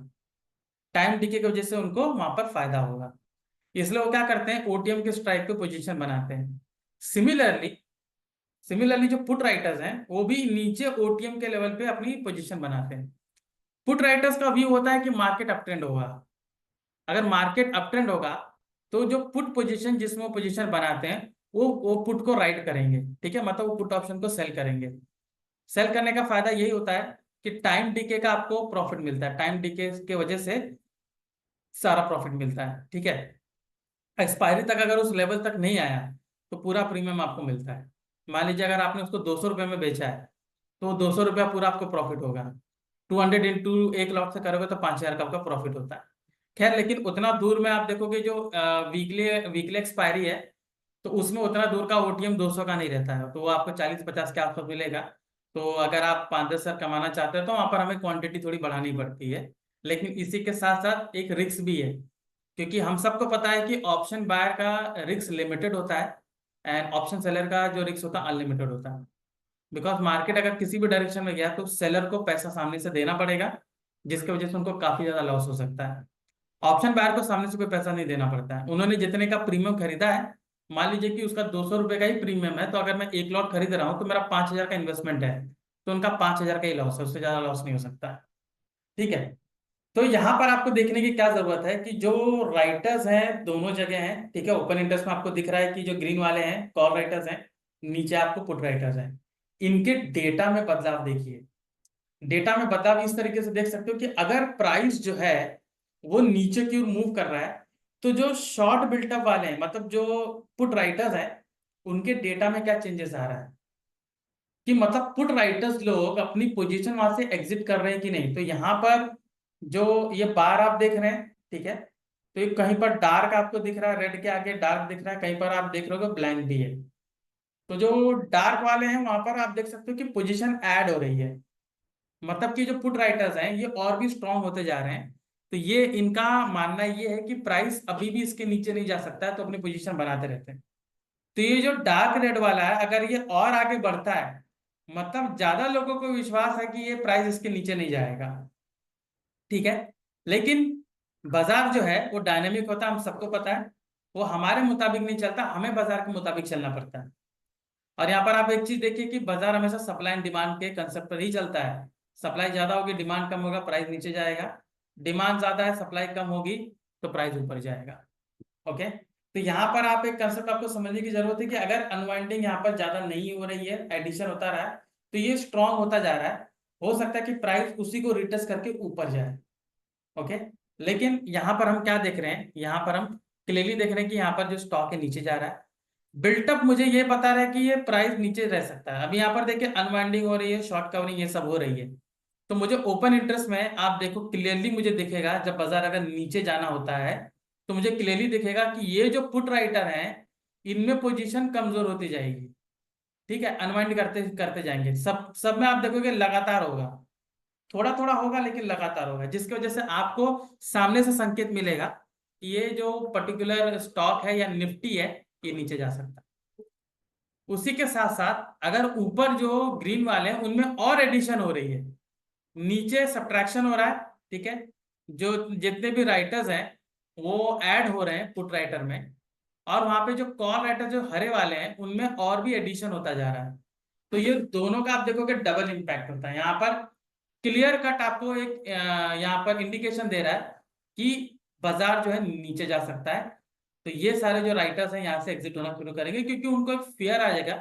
टाइम डीके की वजह से उनको वहां पर फायदा होगा। इसलिए वो क्या करते हैं, ओटीएम के स्ट्राइक पे पोजीशन बनाते हैं। सिमिलरली सिमिलरली जो पुट राइटर्स हैं वो भी नीचे ओटीएम के लेवल पे अपनी पोजीशन बनाते हैं। पुट राइटर्स का व्यू होता है कि मार्केट अप ट्रेंड होगा। अगर मार्केट अप ट्रेंड होगा तो जो पुट पोजीशन जिसमें वो पोजीशन बनाते हैं वो पुट को राइट करेंगे। ठीक है, मतलब वो पुट ऑप्शन को सेल करेंगे। सेल करने का फायदा यही होता है कि टाइम डीके का आपको प्रॉफिट मिलता है, टाइम डीके के वजह से सारा प्रॉफिट मिलता है। ठीक है, एक्सपायरी तक अगर उस लेवल तक नहीं आया तो पूरा प्रीमियम आपको मिलता है। मान लीजिए अगर आपने उसको 200 रुपये में बेचा है तो 200 रुपया पूरा आपको प्रॉफिट होगा। 200 इंटू 1 लाख से करोगे तो 5,000 का आपका प्रॉफिट होता है। खैर, लेकिन उतना दूर में आप देखोगे जो वीकली वीकली एक्सपायरी है तो उसमें उतना दूर का ओटीएम 200 का नहीं रहता है, तो वो आपको 40-50 के आसपास मिलेगा। तो अगर आप 5-10 हजार कमाना चाहते हैं तो वहां पर हमें क्वांटिटी थोड़ी बढ़ानी पड़ती है। लेकिन इसी के साथ साथ एक रिस्क भी है, क्योंकि हम सबको पता है कि ऑप्शन बायर का रिस्क लिमिटेड होता है एंड ऑप्शन सेलर का जो रिस्क होता है अनलिमिटेड होता है। बिकॉज मार्केट अगर किसी भी डायरेक्शन में गया तो सेलर को पैसा सामने से देना पड़ेगा, जिसकी वजह से उनको काफी ज्यादा लॉस हो सकता है। ऑप्शन बायर को सामने से कोई पैसा नहीं देना पड़ता है, उन्होंने जितने का प्रीमियम खरीदा है, मान लीजिए कि उसका 200 रुपये का ही प्रीमियम है, तो अगर मैं 1 लॉट खरीद रहा हूँ तो मेरा 5,000 का इन्वेस्टमेंट है, तो उनका 5,000 का ही लॉस है, उससे ज्यादा लॉस नहीं हो सकता। ठीक है, तो यहाँ पर आपको देखने की क्या जरूरत है कि जो राइटर्स हैं दोनों जगह हैं। ठीक है, ओपन इंटरेस्ट में आपको दिख रहा है कि जो ग्रीन वाले हैं कॉल राइटर्स हैं, नीचे आपको पुट राइटर्स हैं। इनके डेटा में बदलाव देखिए, डेटा में बदलाव इस तरीके से देख सकते हो कि अगर प्राइस जो है वो नीचे की ओर मूव कर रहा है तो जो शॉर्ट बिल्टअप वाले हैं, मतलब जो पुट राइटर्स हैं, उनके डेटा में क्या चेंजेस आ रहा है कि मतलब पुट राइटर्स लोग अपनी पोजीशन वहां से एग्जिट कर रहे हैं कि नहीं। तो यहाँ पर जो ये बार आप देख रहे हैं, ठीक है, तो ये कहीं पर डार्क आपको दिख रहा है, रेड के आगे डार्क दिख रहा है, कहीं पर आप देख रहे हो ब्लैंक भी है। तो जो डार्क वाले हैं वहां पर आप देख सकते हो कि पोजीशन ऐड हो रही है, मतलब कि जो पुट राइटर्स हैं ये और भी स्ट्रांग होते जा रहे हैं। तो ये इनका मानना ये है कि प्राइस अभी भी इसके नीचे नहीं जा सकता है, तो अपनी पोजीशन बनाते रहते हैं। तो ये जो डार्क रेड वाला है अगर ये और आगे बढ़ता है, मतलब ज्यादा लोगों को विश्वास है कि ये प्राइस इसके नीचे नहीं जाएगा। ठीक है, लेकिन बाजार जो है वो डायनेमिक होता है, हम सबको पता है, वो हमारे मुताबिक नहीं चलता, हमें बाजार के मुताबिक चलना पड़ता है। और यहाँ पर आप एक चीज देखिए कि बाजार हमेशा सप्लाई एंड डिमांड के कंसेप्ट पर ही चलता है। सप्लाई ज्यादा होगी, डिमांड कम होगा, प्राइस नीचे जाएगा। डिमांड ज्यादा है, सप्लाई कम होगी, तो प्राइस ऊपर जाएगा। ओके, तो यहाँ पर आप एक कंसेप्ट आपको समझने की जरूरत है कि अगर अनवाइंडिंग यहाँ पर ज्यादा नहीं हो रही है, एडिशन होता रहा है, तो ये स्ट्रांग होता जा रहा है। हो सकता है कि प्राइस उसी को रिटच करके ऊपर जाए। ओके, लेकिन यहाँ पर हम क्या देख रहे हैं, यहाँ पर हम क्लियरली देख रहे हैं कि यहाँ पर जो स्टॉक है नीचे जा रहा है। बिल्टअप मुझे ये बता रहा है कि ये प्राइस नीचे रह सकता है। अभी यहाँ पर देखिए अनवाइंडिंग हो रही है, शॉर्ट कवरिंग ये सब हो रही है। तो मुझे ओपन इंटरेस्ट में आप देखो क्लियरली मुझे दिखेगा, जब बाजार अगर नीचे जाना होता है तो मुझे क्लियरली दिखेगा कि ये जो पुट राइटर हैं इनमें पोजीशन कमजोर होती जाएगी। ठीक है, अनवाइंड करते करते जाएंगे, सब सब में आप देखोगे लगातार होगा, थोड़ा थोड़ा होगा लेकिन लगातार होगा, जिसकी वजह से आपको सामने से संकेत मिलेगा कि ये जो पर्टिकुलर स्टॉक है या निफ्टी है ये नीचे जा सकता है। उसी के साथ साथ अगर ऊपर जो ग्रीन वाले हैं उनमें और एडिशन हो रही है, नीचे सब्ट्रैक्शन हो रहा है। ठीक है, जो जितने भी राइटर्स हैं वो ऐड हो रहे हैं पुट राइटर में, और वहां पे जो कॉल राइटर जो हरे वाले हैं उनमें और भी एडिशन होता जा रहा है। तो ये दोनों का आप देखोगे डबल इम्पैक्ट होता है। यहाँ पर क्लियर कट आपको एक यहाँ पर इंडिकेशन दे रहा है कि बाजार जो है नीचे जा सकता है। तो ये सारे जो राइटर्स हैं यहाँ से एग्जिट होना शुरू करेंगे, क्योंकि उनको एक फियर आ जाएगा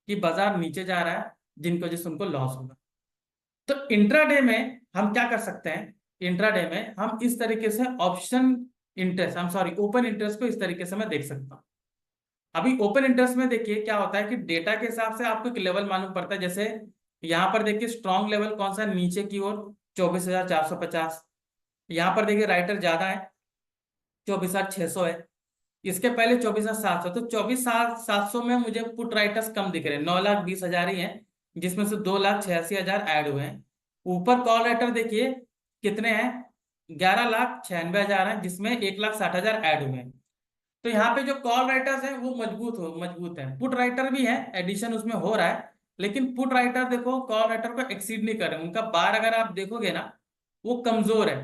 कि बाजार नीचे जा रहा है, जिनको वजह से उनको लॉस होगा। तो इंट्राडे में हम क्या कर सकते हैं, इंट्राडे में हम इस तरीके से ऑप्शन इंटरेस्ट, हम सॉरी ओपन इंटरेस्ट को इस तरीके से मैं देख सकता हूँ। अभी ओपन इंटरेस्ट में देखिए क्या होता है कि डेटा के हिसाब से आपको एक लेवल मालूम पड़ता है। जैसे यहाँ पर देखिए स्ट्रॉन्ग लेवल कौन सा है, नीचे की ओर 24,450। यहाँ पर देखिए राइटर ज्यादा है, 24,600 है। इसके पहले 24,700। तो 24,700 में मुझे पुट राइटर्स कम दिख रहे हैं, 9,20,000 ही हैं, जिसमें से 2,86,000 ऐड हुए हैं। ऊपर कॉल राइटर देखिए कितने हैं, 11,96,000 हैं, जिसमें 1,60,000 ऐड हुए हैं। तो यहाँ पे जो कॉल राइटर्स हैं वो मजबूत हैं। पुट राइटर भी है, एडिशन उसमें हो रहा है, लेकिन पुट राइटर देखो कॉल राइटर को एक्सीड नहीं कर रहे, उनका बार अगर आप देखोगे ना वो कमजोर है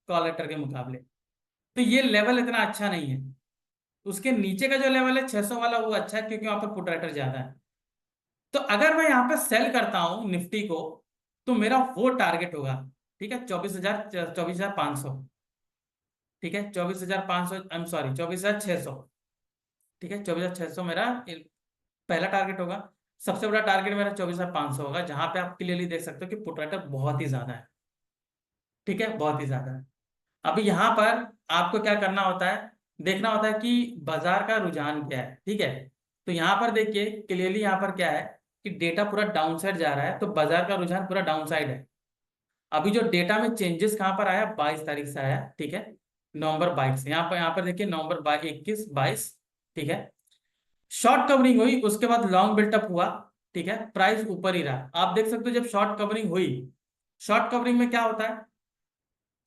कॉल राइटर के मुकाबले। तो ये लेवल इतना अच्छा नहीं है। उसके नीचे का जो लेवल है 600 वाला वो अच्छा है, क्योंकि वहां पर पुट राइटर ज्यादा है। तो अगर मैं यहाँ पे सेल करता हूँ निफ्टी को तो मेरा वो टारगेट होगा, ठीक है, 24,500। ठीक है, 24,500, आई एम सॉरी 24,600। ठीक है, 24,600 मेरा पहला टारगेट होगा। सबसे बड़ा टारगेट मेरा 24,500 होगा, जहां पे आप क्लियरली देख सकते हो कि पुट राइटर बहुत ही ज्यादा है। ठीक है, बहुत ही ज्यादा है। अभी यहाँ पर आपको क्या करना होता है, देखना होता है कि बाजार का रुझान क्या है। ठीक है, तो यहाँ पर देखिए क्लियरली यहाँ पर क्या है कि डेटा पूरा डाउन साइड जा रहा है, तो बाजार का रुझान पूरा डाउन साइड है। अभी जो डेटा में चेंजेस कहाँ पर आया, 22 तारीख से आया। ठीक है, नवंबर 22 से यहाँ पर देखिए नवंबर 21, 22। ठीक है, शॉर्ट कवरिंग हुई, उसके बाद लॉन्ग बिल्टअप हुआ। ठीक है, प्राइस ऊपर ही रहा। आप देख सकते हो जब शॉर्ट कवरिंग हुई, शॉर्ट कवरिंग में क्या होता है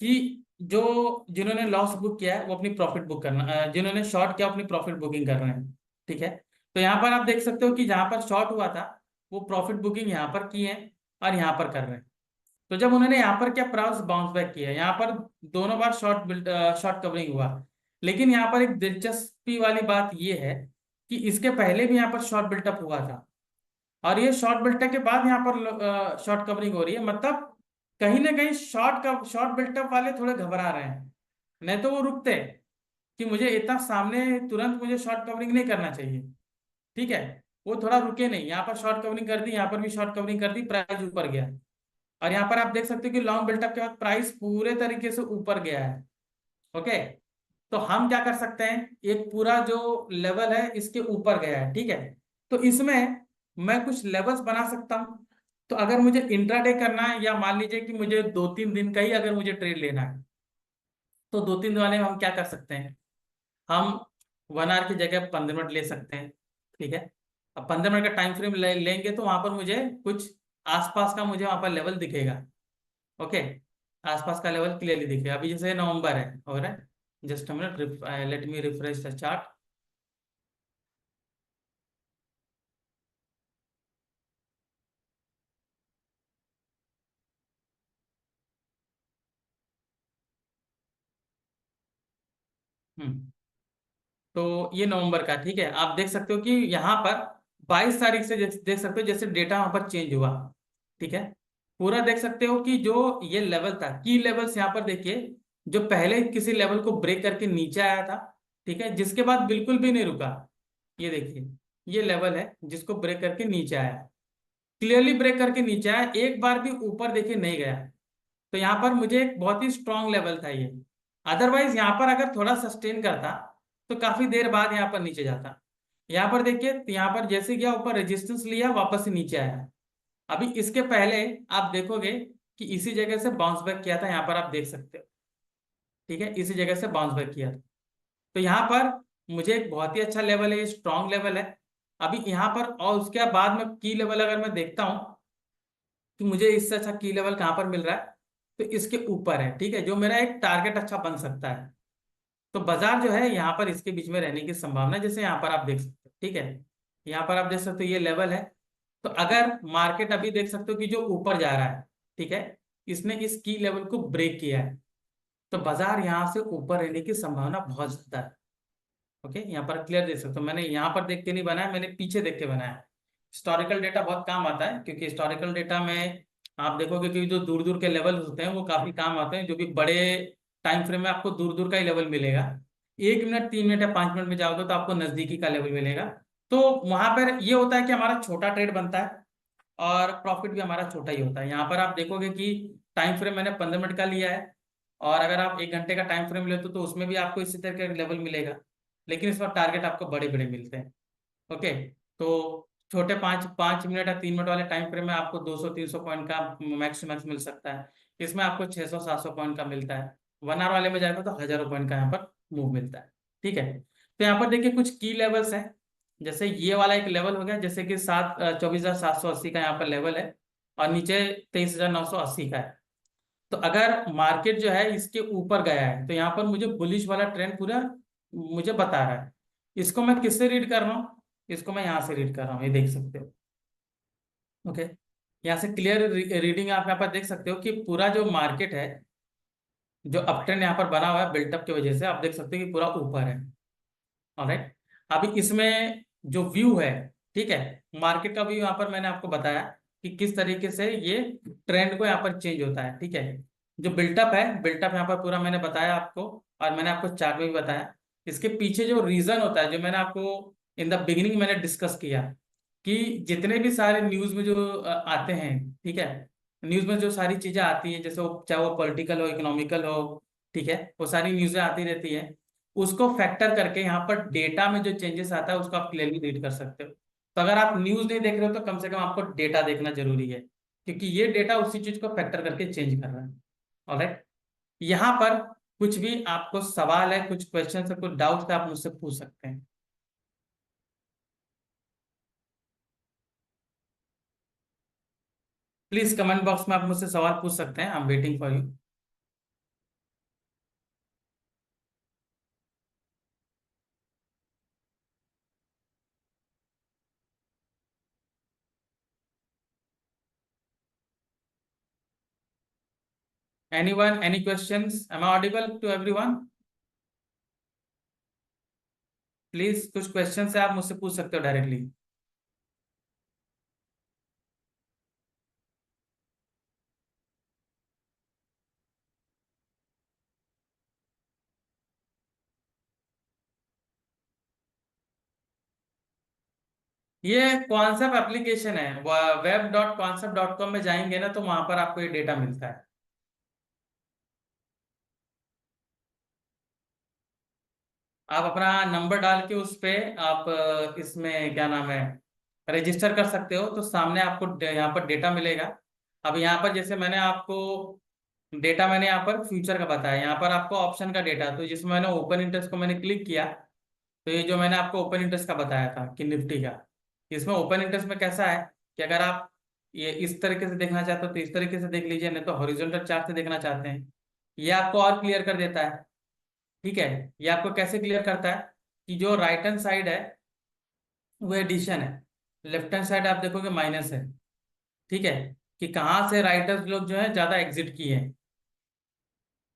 कि जो जिन्होंने लॉस बुक किया है वो अपनी प्रॉफिट बुक करना, जिन्होंने शॉर्ट किया अपनी प्रॉफिट बुकिंग कर रहे हैं। ठीक है, तो यहाँ पर आप देख सकते हो कि जहां पर शॉर्ट हुआ था वो प्रॉफिट बुकिंग यहाँ पर की है और यहाँ पर कर रहे हैं। तो जब उन्होंने यहाँ पर क्या प्राइस बाउंस बैक किया, यहाँ पर दोनों बार शॉर्ट कवरिंग हुआ। लेकिन यहाँ पर एक दिलचस्पी वाली बात ये है कि इसके पहले भी यहाँ पर शॉर्ट बिल्टअप हुआ था, और ये शॉर्ट बिल्टअप के बाद यहाँ पर शॉर्ट कवरिंग हो रही है। मतलब कहीं ना कहीं शॉर्ट बिल्टअप वाले थोड़े घबरा रहे हैं, नहीं तो वो रुकते कि मुझे इतना सामने तुरंत मुझे शॉर्ट कवरिंग नहीं करना चाहिए। ठीक है, वो थोड़ा रुके नहीं, यहाँ पर शॉर्ट कवरिंग कर दी, यहाँ पर भी शॉर्ट कवरिंग कर दी, प्राइस ऊपर गया। और यहाँ पर आप देख सकते हो कि लॉन्ग बिल्टअप के बाद प्राइस पूरे तरीके से ऊपर गया है। ओके, तो हम क्या कर सकते हैं, एक पूरा जो लेवल है इसके ऊपर गया है। ठीक है, तो इसमें मैं कुछ लेवल्स बना सकता हूं। तो अगर मुझे इंट्राडे करना है, या मान लीजिए कि मुझे 2-3 दिन का ही अगर मुझे ट्रेड लेना है, तो 2-3 दिन वाले में हम क्या कर सकते हैं, हम 1 आवर की जगह 15 मिनट ले सकते हैं। ठीक है, अब 15 मिनट का टाइम फ्रेम लेंगे तो वहां पर मुझे कुछ आसपास का मुझे वहां पर लेवल दिखेगा। ओके, आसपास का लेवल क्लियरली दिखेगा। अभी जैसे नवंबर है और है, just a minute, let me refresh the chart. Hmm, तो ये नवंबर का, ठीक है, आप देख सकते हो कि यहाँ पर 22 तारीख से देख सकते हो जैसे डेटा वहां पर चेंज हुआ। ठीक है, पूरा देख सकते हो कि जो ये लेवल था, की लेवल्स यहाँ पर देखिए, जो पहले किसी लेवल को ब्रेक करके नीचे आया था। ठीक है, जिसके बाद बिल्कुल भी नहीं रुका। ये देखिए, ये लेवल है जिसको ब्रेक करके नीचे आया। क्लियरली ब्रेक करके नीचे आया, एक बार भी ऊपर देखिए नहीं गया। तो यहाँ पर मुझे एक बहुत ही स्ट्रांग लेवल था ये। अदरवाइज यहाँ पर अगर थोड़ा सस्टेन करता तो काफी देर बाद यहाँ पर नीचे जाता। यहाँ पर देखिए, यहाँ पर जैसे गया ऊपर रेजिस्टेंस लिया, वापस से नीचे आया। अभी इसके पहले आप देखोगे कि इसी जगह से बाउंस बैक किया था, यहाँ पर आप देख सकते हो। ठीक है, इसी जगह से बाउंस बैक किया था। तो यहाँ पर मुझे एक बहुत ही अच्छा लेवल है, स्ट्रॉन्ग लेवल है। अभी यहाँ पर और उसके बाद में की लेवल अगर मैं देखता हूँ कि मुझे इससे अच्छा की लेवल कहाँ पर मिल रहा है, तो इसके ऊपर है। ठीक है, जो मेरा एक टारगेट अच्छा बन सकता है। तो बाजार जो है यहाँ पर इसके बीच में रहने की संभावना है, जैसे यहाँ पर आप देख सकते हो। ठीक है, यहाँ पर आप देख सकते हो ये लेवल है। तो अगर मार्केट अभी देख सकते हो कि जो ऊपर जा रहा है, ठीक है, इसने इस की लेवल को ब्रेक किया है, तो बाजार यहाँ से ऊपर रहने की संभावना बहुत ज्यादा है। ओके, यहाँ पर क्लियर देख सकते हो, मैंने यहाँ पर देख के नहीं बनाया, मैंने पीछे देख के बनाया। हिस्टोरिकल डेटा बहुत काम आता है, क्योंकि हिस्टोरिकल डेटा में आप देखोगे कि जो दूर दूर के लेवल होते हैं वो काफी काम आते हैं। जो भी बड़े टाइम फ्रेम में आपको दूर दूर का ही लेवल मिलेगा, 1 मिनट 3 मिनट या 5 मिनट में जाओगे तो आपको नजदीकी का लेवल मिलेगा। तो वहां पर ये होता है कि हमारा छोटा ट्रेड बनता है और प्रॉफिट भी हमारा छोटा ही होता है। यहाँ पर आप देखोगे कि टाइम फ्रेम मैंने 15 मिनट का लिया है, और अगर आप 1 घंटे का टाइम फ्रेम लेते हो तो उसमें भी आपको इसी तरह का लेवल मिलेगा, लेकिन इस बार टारगेट आपको बड़े बड़े मिलते हैं। ओके, तो छोटे 5 5 मिनट या 3 मिनट वाले टाइम फ्रेम में आपको 200 300 पॉइंट का मैक्स टू मैक्स मिल सकता है। इसमें आपको 600 700 पॉइंट का मिलता है। 1 आवर वाले में जाएगा तो हजारों पॉइंट का यहाँ पर मूव मिलता है। ठीक है, तो यहाँ पर देखिए कुछ की लेवल्स हैं। जैसे ये वाला एक लेवल हो गया, जैसे कि 24,780 का यहाँ पर लेवल है, और नीचे 23,980 का है। तो अगर मार्केट जो है इसके ऊपर गया है, तो यहाँ पर मुझे बुलिश वाला ट्रेंड पूरा मुझे बता रहा है। इसको मैं किससे रीड कर रहा हूँ? इसको मैं यहाँ से रीड कर रहा हूँ, ये देख सकते हो। ओके, यहाँ से क्लियर रीडिंग आप यहाँ पर देख सकते हो कि पूरा जो मार्केट है, जो अप ट्रेंड यहाँ पर बना हुआ है बिल्टअप की वजह से, आप देख सकते हो कि पूरा ऊपर है। ऑलराइट, अभी इसमें जो व्यू है, ठीक है, मार्केट का व्यू यहाँ पर मैंने आपको बताया कि किस तरीके से ये ट्रेंड को यहाँ पर चेंज होता है। ठीक है, जो बिल्टअप है, बिल्टअप यहाँ पर पूरा मैंने बताया आपको, और मैंने आपको चार्ट में भी बताया। इसके पीछे जो रीजन होता है, जो मैंने आपको इन द बिगिनिंग मैंने डिस्कस किया, कि जितने भी सारे न्यूज में जो आते हैं, ठीक है, न्यूज में जो सारी चीजें आती हैं, जैसे वो चाहे वो पॉलिटिकल हो, इकोनॉमिकल हो, ठीक है, वो सारी न्यूज़ें आती रहती है। उसको फैक्टर करके यहाँ पर डेटा में जो चेंजेस आता है उसको आप क्लियरली रीड कर सकते हो। तो अगर आप न्यूज़ नहीं देख रहे हो तो कम से कम आपको डेटा देखना जरूरी है, क्योंकि ये डेटा उसी चीज को फैक्टर करके चेंज कर रहा है। ऑलराइट, यहाँ पर कुछ भी आपको सवाल है, कुछ क्वेश्चन है, कुछ डाउट है, आप मुझसे पूछ सकते हैं। प्लीज कमेंट बॉक्स में आप मुझसे सवाल पूछ सकते हैं, I am waiting for you. Anyone, any questions? Am I audible to everyone? Please कुछ क्वेश्चन है आप मुझसे पूछ सकते हो डायरेक्टली। ये कॉन्सेप्ट एप्लीकेशन है, web.concept.com में जाएंगे ना तो वहां पर आपको ये डेटा मिलता है। आप अपना नंबर डाल के उस पे आप इसमें क्या नाम है, रजिस्टर कर सकते हो, तो सामने आपको यहाँ पर डेटा मिलेगा। अब यहाँ पर जैसे मैंने आपको डेटा, मैंने यहाँ पर फ्यूचर का बताया, यहाँ पर आपको ऑप्शन का डेटा, तो जिसमें मैंने ओपन इंटरेस्ट को मैंने क्लिक किया, तो ये जो मैंने आपको ओपन इंटरेस्ट का बताया था कि निफ्टी का, इसमें ओपन इंटरेस्ट में कैसा है कि अगर आप ये इस तरीके से देखना चाहते हो तो इस तरीके से देख लीजिए, नहीं तो हॉरिजॉन्टल चार्ट से देखना चाहते हैं, ये आपको और क्लियर कर देता है। ठीक है, ये आपको कैसे क्लियर करता है कि जो राइट हैंड साइड है वो एडिशन है, लेफ्ट हैंड साइड आप देखोगे माइनस है। ठीक है, कि कहाँ से राइटर्स लोग जो है ज्यादा एग्जिट किए हैं,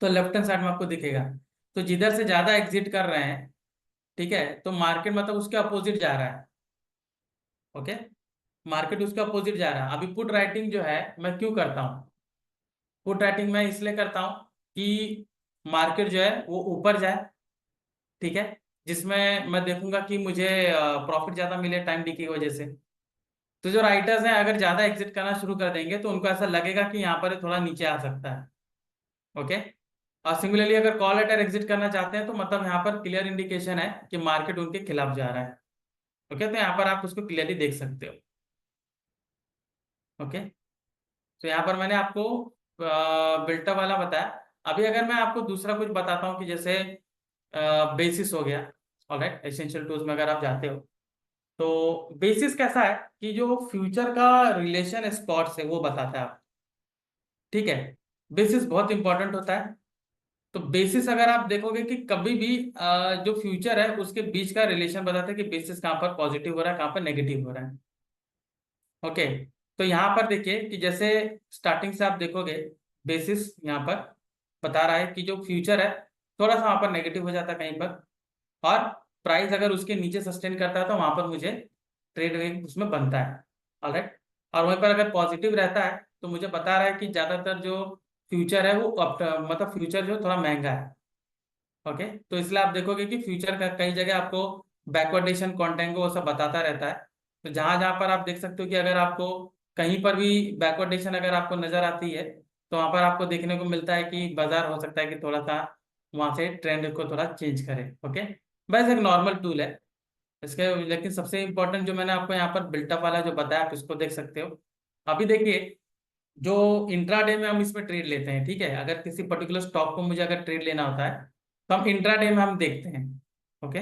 तो लेफ्ट हैंड साइड में आपको दिखेगा। तो जिधर से ज्यादा एग्जिट कर रहे हैं, ठीक है, तो मार्केट मतलब उसके अपोजिट जा रहा है। ओके, मार्केट उसके अपोजिट जा रहा है। अभी पुट राइटिंग जो है मैं क्यों करता हूँ? पुट राइटिंग मैं इसलिए करता हूँ कि मार्केट जो है वो ऊपर जाए, ठीक है, जिसमें मैं देखूंगा कि मुझे प्रॉफिट ज्यादा मिले टाइम डी की वजह से। तो जो राइटर्स हैं अगर ज्यादा एग्जिट करना शुरू कर देंगे तो उनको ऐसा लगेगा कि यहाँ पर थोड़ा नीचे आ सकता है। ओके। और सिमिलरली अगर कॉल लेटर एग्जिट करना चाहते हैं तो मतलब यहाँ पर क्लियर इंडिकेशन है कि मार्केट उनके खिलाफ जा रहा है। ओके, तो यहाँ पर आप उसको क्लियरली देख सकते हो। ओके, तो यहाँ पर मैंने आपको बिल्टअप वाला बताया। अभी अगर मैं आपको दूसरा कुछ बताता हूँ कि जैसे बेसिस हो गया। ऑलराइट, एसेंशियल टूल्स में अगर आप जाते हो तो बेसिस कैसा है कि जो फ्यूचर का रिलेशन स्पॉट से वो बताता है आप। ठीक है, बेसिस बहुत इंपॉर्टेंट होता है। तो बेसिस अगर आप देखोगे कि कभी भी जो फ्यूचर है उसके बीच का रिलेशन बताता है कि बेसिस कहाँ पर पॉजिटिव हो रहा है, कहाँ पर नेगेटिव हो रहा है। ओके, तो यहाँ पर देखिए कि जैसे स्टार्टिंग से आप देखोगे बेसिस यहाँ पर बता रहा है कि जो फ्यूचर है थोड़ा सा वहाँ पर नेगेटिव हो जाता है कहीं पर, और प्राइस अगर उसके नीचे सस्टेन करता है तो वहां पर मुझे ट्रेड वेग उसमें बनता है। ऑलराइट, और वहीं पर अगर पॉजिटिव रहता है तो मुझे बता रहा है कि ज्यादातर जो फ्यूचर है वो मतलब फ्यूचर जो थोड़ा महंगा है। ओके, तो इसलिए आप देखोगे कि फ्यूचर का कई जगह आपको बैकवर्डेशन कॉन्टेंगो वो सब बताता रहता है। तो जहां जहां पर आप देख सकते हो कि अगर आपको कहीं पर भी बैकवर्डेशन अगर आपको नजर आती है तो वहां पर आपको देखने को मिलता है कि बाजार हो सकता है कि थोड़ा सा वहां से ट्रेंड को थोड़ा चेंज करे। ओके, बस एक नॉर्मल टूल है इसके। लेकिन सबसे इंपॉर्टेंट जो मैंने आपको यहाँ पर बिल्टअप वाला जो बताया आप इसको देख सकते हो। अभी देखिए, जो इंट्राडे में हम इसमें ट्रेड लेते हैं, ठीक है, अगर किसी पर्टिकुलर स्टॉक को मुझे अगर ट्रेड लेना होता है तो हम इंट्राडे में हम देखते हैं। ओके,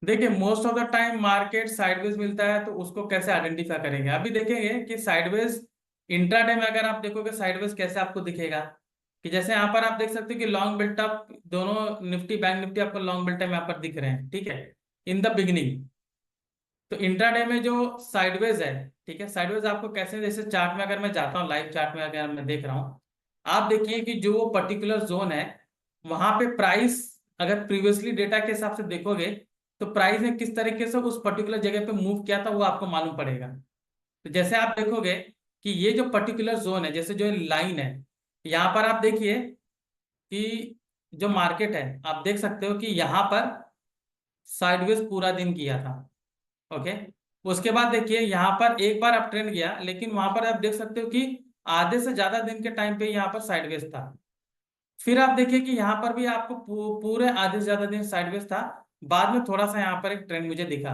देखिए most of the time market sideways मिलता है तो उसको कैसे आइडेंटिफाई करेंगे, अभी देखेंगे कि साइडवेज इंट्राडे में अगर आप देखोगे साइडवेज कैसे आपको दिखेगा। कि जैसे यहाँ पर आप देख सकते हो कि लॉन्ग बिल्टअप दोनों निफ्टी बैंक निफ्टी आपको लॉन्ग बिल्टअप यहाँ पर दिख रहे हैं, ठीक है, इन द बिगिनिंग। तो इंट्राडे में जो साइडवेज है, ठीक है, साइडवेज आपको कैसे, जैसे चार्ट में अगर मैं जाता हूँ लाइव चार्ट में अगर मैं देख रहा हूँ, आप देखिए कि जो वो पर्टिकुलर जोन है वहां पे प्राइस अगर प्रीवियसली डेटा के हिसाब से देखोगे तो प्राइस ने किस तरीके से उस पर्टिकुलर जगह पे मूव किया था वो आपको मालूम पड़ेगा। तो जैसे आप देखोगे कि ये जो पर्टिकुलर जोन है, जैसे जो लाइन है, यहाँ पर आप देखिए कि जो मार्केट है आप देख सकते हो कि यहाँ पर साइडवेज पूरा दिन किया था। ओके, उसके बाद देखिए यहाँ पर एक बार अप ट्रेंड गया लेकिन वहां पर आप देख सकते हो कि आधे से ज्यादा दिन के टाइम पे यहाँ पर साइडवेज था। फिर आप देखिए कि यहाँ पर भी आपको पूरे आधे से ज्यादा दिन साइडवेज था। बाद में थोड़ा सा यहाँ पर एक ट्रेंड मुझे दिखा।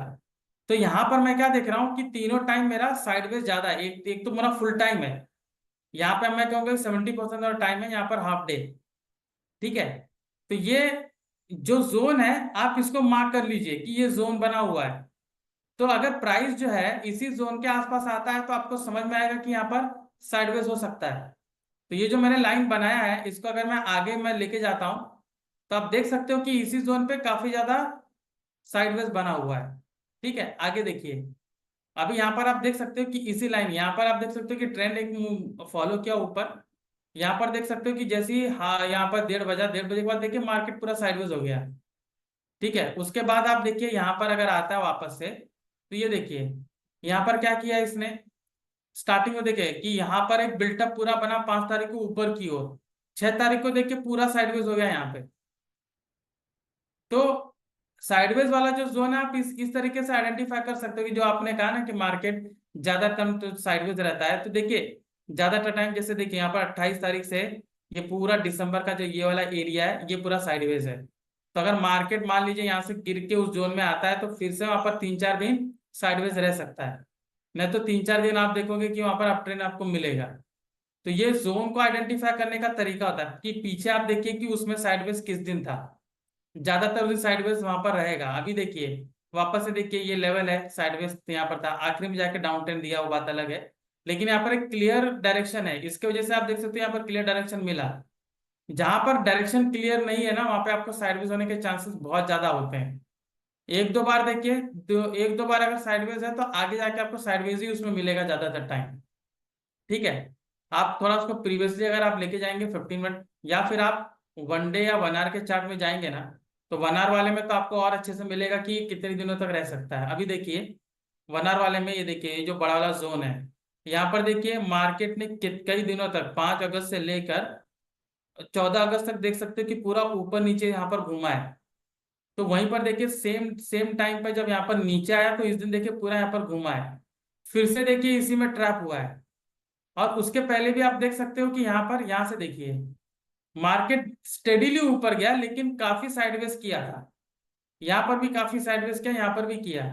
तो यहाँ पर मैं क्या देख रहा हूँ कि तीनों टाइम मेरा साइडवेज ज्यादा है। एक एक तो मेरा फुल टाइम है, यहाँ पे मैं कहूँगा 70% और टाइम है यहाँ पर हाफ डे। ठीक है, तो ये जो जोन है आप इसको मार्क कर लीजिए कि ये जोन बना हुआ है। तो अगर प्राइस जो है इसी जोन के आसपास आता है तो आपको समझ में आएगा कि यहाँ पर साइडवेज हो सकता है। तो ये जो मैंने लाइन बनाया है इसको अगर मैं आगे मैं लेके जाता हूं तो आप देख सकते हो कि इसी जोन पे काफी ज्यादा साइडवेज बना हुआ है। ठीक है, आगे देखिए, अभी यहाँ पर आप देख सकते हो कि इसी लाइन, यहाँ पर आप देख सकते हो कि ट्रेंड एक फॉलो किया ऊपर। यहाँ पर देख सकते हो कि जैसे ही हाँ यहाँ पर 1:30 1:30 के बाद देखिए मार्केट पूरा साइडवेज हो गया। ठीक है, उसके बाद आप देखिए यहाँ पर अगर आता है वापस से तो ये देखिए यहाँ पर क्या किया इसने। स्टार्टिंग में देखिए कि यहाँ पर एक बिल्टअप पूरा बना 5 तारीख को ऊपर की ओर, 6 तारीख को देखिए पूरा साइडवेज हो गया यहाँ पे। तो साइडवेज वाला जो जोन है आप इस तरीके से आइडेंटिफाई कर सकते हो कि जो आपने कहा ना कि मार्केट ज्यादातर तो साइडवेज रहता है। तो देखिए ज्यादातर टाइम जैसे देखिए यहाँ पर 28 तारीख से ये पूरा दिसंबर का जो ये वाला एरिया है ये पूरा साइडवेज है। तो अगर मार्केट मान लीजिए यहाँ से गिर के उस जोन में आता है तो फिर से वहां पर 3-4 दिन साइडवेज रह सकता है। नहीं तो 3-4 दिन आप देखोगे कि वहां पर अप ट्रेंड आपको मिलेगा। तो ये जोन को आइडेंटिफाई करने का तरीका होता है कि पीछे आप देखिए कि उसमें साइडवेज किस दिन था। ज्यादातर उस साइडवेज वहां पर रहेगा। अभी देखिए वापस से देखिए ये लेवल है साइडवेज यहाँ पर था, आखिरी में जाके डाउन ट्रेंड दिया वो बात अलग है। लेकिन यहाँ पर एक क्लियर डायरेक्शन है, इसके वजह से आप देख सकते हो यहाँ पर क्लियर डायरेक्शन मिला। जहां पर डायरेक्शन क्लियर नहीं है ना वहां पे आपको साइडवेज होने के चांसेस बहुत ज्यादा होते हैं। एक दो बार देखिए, एक दो बार अगर साइडवेज है तो आगे जाके आपको साइडवेज ही उसमें मिलेगा ज्यादातर टाइम। ठीक है, आप थोड़ा उसको प्रीवियसली अगर आप लेके जाएंगे 15 मिनट या फिर आप 1 डे या 1 आवर के चार्ट में जाएंगे ना तो 1 आवर वाले में तो आपको और अच्छे से मिलेगा कि कितने दिनों तक रह सकता है। अभी देखिए 1 आवर वाले में ये देखिए ये जो बड़ा वाला जोन है, यहाँ पर देखिए मार्केट ने कई दिनों तक 5 अगस्त से लेकर 14 अगस्त तक देख सकते हो कि पूरा ऊपर नीचे यहाँ पर घूमा है। तो वहीं पर देखिए सेम सेम टाइम पर जब यहाँ पर नीचे आया तो इस दिन देखिए पूरा यहाँ पर घुमा है, फिर से देखिए इसी में ट्रैप हुआ है। और उसके पहले भी आप देख सकते हो कि यहाँ पर, यहाँ से देखिए मार्केट स्टेडीली ऊपर गया लेकिन काफी साइडवेज किया था, यहाँ पर भी काफी साइडवेज किया, यहाँ पर भी किया।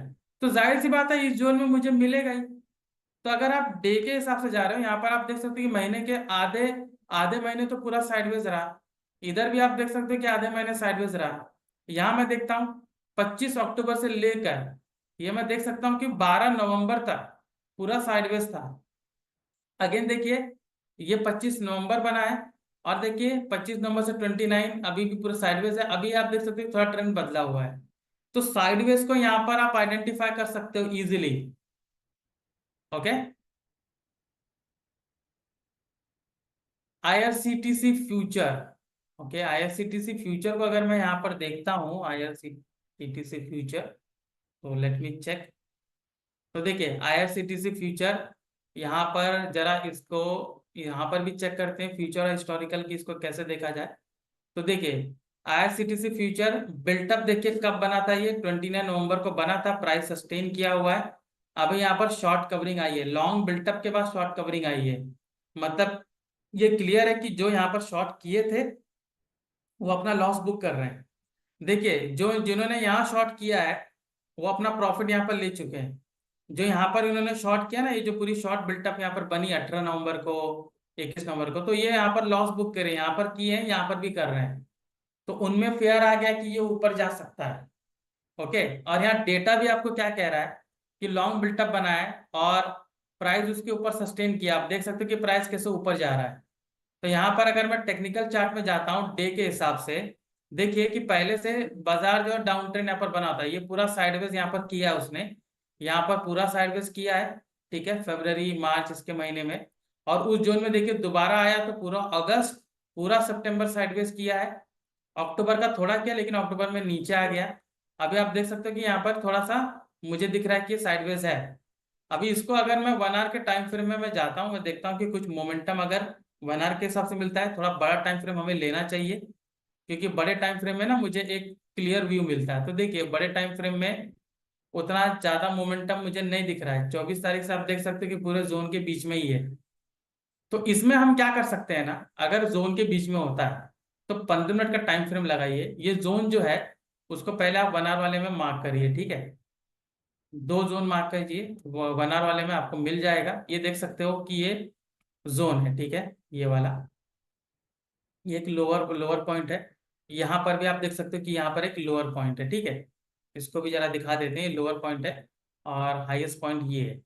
तो जाहिर सी बात है इस जोन में मुझे मिलेगा ही। तो अगर आप डे के हिसाब से जा रहे हो, यहाँ पर आप देख सकते हो कि महीने के आधे आधे महीने तो पूरा साइडवेज रहा, इधर भी आप देख सकते हो कि आधे महीने साइडवेज रहा। यहाँ मैं देखता हूँ 25 अक्टूबर से लेकर ये मैं देख सकता हूँ कि 12 नवंबर तक पूरा साइडवेज था। अगेन देखिए ये 25 नवंबर बना है, और देखिए 25 नवंबर से 29 अभी भी पूरा साइडवेज है। अभी आप देख सकते हो थोड़ा ट्रेंड बदला हुआ है। तो साइडवेज को यहाँ पर आप आइडेंटिफाई कर सकते हो easily. Okay, IRCTC future. Okay, IRCTC future को अगर मैं यहाँ पर देखता हूँ, आईआरसीटीसी फ्यूचर, तो लेट मी चेक। तो देखिए आईआरसीटीसी फ्यूचर, यहाँ पर जरा इसको यहाँ पर भी चेक करते हैं फ्यूचर और हिस्टोरिकल की इसको कैसे देखा जाए। तो देखिए आईआरसीटीसी फ्यूचर बिल्टअप देखिए कब बना था, ये 29 नवंबर को बना था, प्राइस सस्टेन किया हुआ है। अभी यहाँ पर शॉर्ट कवरिंग आई है, लॉन्ग बिल्टअप के बाद शॉर्ट कवरिंग आई है। मतलब ये क्लियर है कि जो यहाँ पर शॉर्ट किए थे वो अपना लॉस बुक कर रहे हैं। देखिए जो जिन्होंने यहाँ शॉर्ट किया है वो अपना प्रॉफिट यहाँ पर ले चुके हैं। जो यहाँ पर इन्होंने शॉर्ट किया ना, ये जो पूरी शॉर्ट बिल्टअप यहाँ पर बनी 18 नवंबर को, 21 नवंबर को, तो ये यहाँ पर लॉस बुक करे, यहाँ पर किए हैं, यहाँ पर भी कर रहे हैं। तो उनमें फेयर आ गया कि ये ऊपर जा सकता है। ओके, और यहाँ डेटा भी आपको क्या कह रहा है कि लॉन्ग बिल्टअप बना है और प्राइस उसके ऊपर सस्टेन किया। आप देख सकते हो कि प्राइस कैसे ऊपर जा रहा है। तो यहाँ पर अगर मैं टेक्निकल चार्ट में जाता हूँ डे के हिसाब से, देखिए कि पहले से बाजार जो है डाउन ट्रेंड यहाँ पर बना था, ये पूरा साइडवेज यहाँ पर किया है उसने, यहाँ पर पूरा साइडवेज किया है। ठीक है, फरवरी मार्च इसके महीने में, और उस जोन में देखिए दोबारा आया तो पूरा अगस्त, पूरा सितंबर साइडवेज किया है। अक्टूबर का थोड़ा किया लेकिन अक्टूबर में नीचे आ गया। अभी आप देख सकते हो कि यहाँ पर थोड़ा सा मुझे दिख रहा है कि साइडवेज है। अभी इसको अगर मैं 1 आवर के टाइम फ्रेम में मैं जाता हूँ, मैं देखता हूँ कि कुछ मोमेंटम अगर 1 आवर के हिसाब से मिलता है, थोड़ा बड़ा टाइम फ्रेम हमें लेना चाहिए, क्योंकि बड़े टाइम फ्रेम में ना मुझे एक क्लियर व्यू मिलता है। तो देखिए बड़े टाइम फ्रेम में उतना ज्यादा मोमेंटम मुझे नहीं दिख रहा है। 24 तारीख से आप देख सकते हो कि पूरे जोन के बीच में ही है। तो इसमें हम क्या कर सकते हैं ना, अगर जोन के बीच में होता है तो 15 मिनट का टाइम फ्रेम लगाइए। ये जोन जो है उसको पहले आप 1 आवर वाले में मार्क करिए। ठीक है, 2 जोन मार्क कीजिए, 1 आवर वाले में आपको मिल जाएगा। ये देख सकते हो कि ये जोन है। ठीक है, ये वाला, ये एक लोअर लोअर पॉइंट है। यहाँ पर भी आप देख सकते हो कि यहाँ पर एक लोअर पॉइंट है। ठीक है, इसको भी जरा दिखा देते हैं, लोअर पॉइंट है और हाईएस्ट पॉइंट ये है।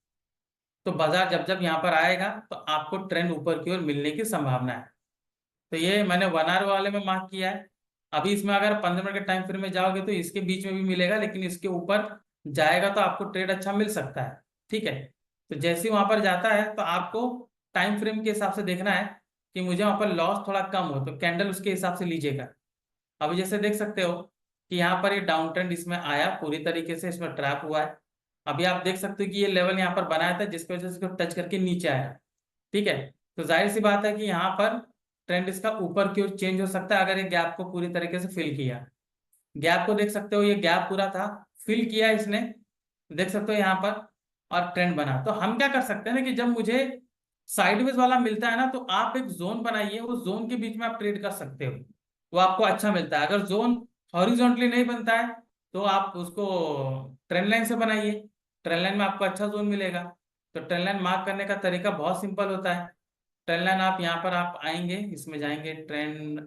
तो बाजार जब जब यहाँ पर आएगा तो आपको ट्रेंड ऊपर की ओर मिलने की संभावना है। तो ये मैंने 1 आवर वाले में मार्क किया है। अभी इसमें अगर 15 मिनट के टाइम फ्रेम में जाओगे तो इसके बीच में भी मिलेगा, लेकिन इसके ऊपर जाएगा तो आपको ट्रेड अच्छा मिल सकता है। ठीक है, तो जैसे ही वहां पर जाता है तो आपको टाइम फ्रेम के हिसाब से देखना है कि मुझे वहां पर लॉस थोड़ा कम हो, तो कैंडल उसके हिसाब से लीजिएगा। अभी जैसे देख सकते हो कि यहाँ पर ये डाउन ट्रेंड इसमें आया, पूरी तरीके से इसमें ट्रैप हुआ है। अभी आप देख सकते हो कि ये लेवल यहाँ पर बनाया था जिसकी वजह से इसको टच करके नीचे आया। ठीक है, तो जाहिर सी बात है कि यहाँ पर ट्रेंड इसका ऊपर की ओर चेंज हो सकता है अगर ये गैप को पूरी तरीके से फिल किया। गैप को देख सकते हो, ये गैप पूरा था, फिल किया इसने, देख सकते हो यहाँ पर, और ट्रेंड बना। तो हम क्या कर सकते हैं ना कि जब मुझे साइडवेज वाला मिलता है ना तो आप एक जोन बनाइए, उस जोन के बीच में आप ट्रेड कर सकते हो, वो आपको अच्छा मिलता है। अगर जोन हॉरिजॉन्टली नहीं बनता है तो आप उसको ट्रेंड लाइन से बनाइए, ट्रेंड लाइन में आपको अच्छा जोन मिलेगा। तो ट्रेंड लाइन मार्क करने का तरीका बहुत सिंपल होता है। ट्रेंड लाइन आप यहाँ पर आप आएंगे, इसमें जाएंगे, ट्रेंड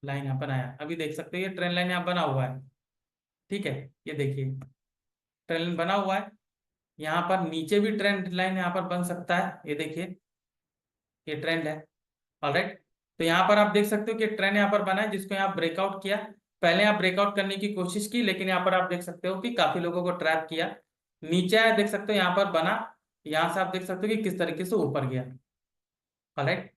लाइन यहाँ पर आया, अभी देख सकते हो ये ट्रेंड लाइन यहाँ बना हुआ है। ठीक है, ये देखिए ट्रेंड लाइन बना हुआ है, यहाँ पर नीचे भी ट्रेंड लाइन यहाँ पर बन सकता है, ये देखिए ये ट्रेंड है। ऑलराइट, तो यहाँ पर आप देख सकते हो कि ट्रेंड यहाँ पर बना है जिसको यहाँ ब्रेकआउट किया। पहले यहाँ ब्रेकआउट करने की कोशिश की लेकिन यहाँ पर आप देख सकते हो कि काफी लोगों को ट्रैप किया, नीचे आया, देख सकते हो यहाँ पर बना, यहाँ से आप देख सकते हो कि किस तरीके से ऊपर गया। ऑलराइट,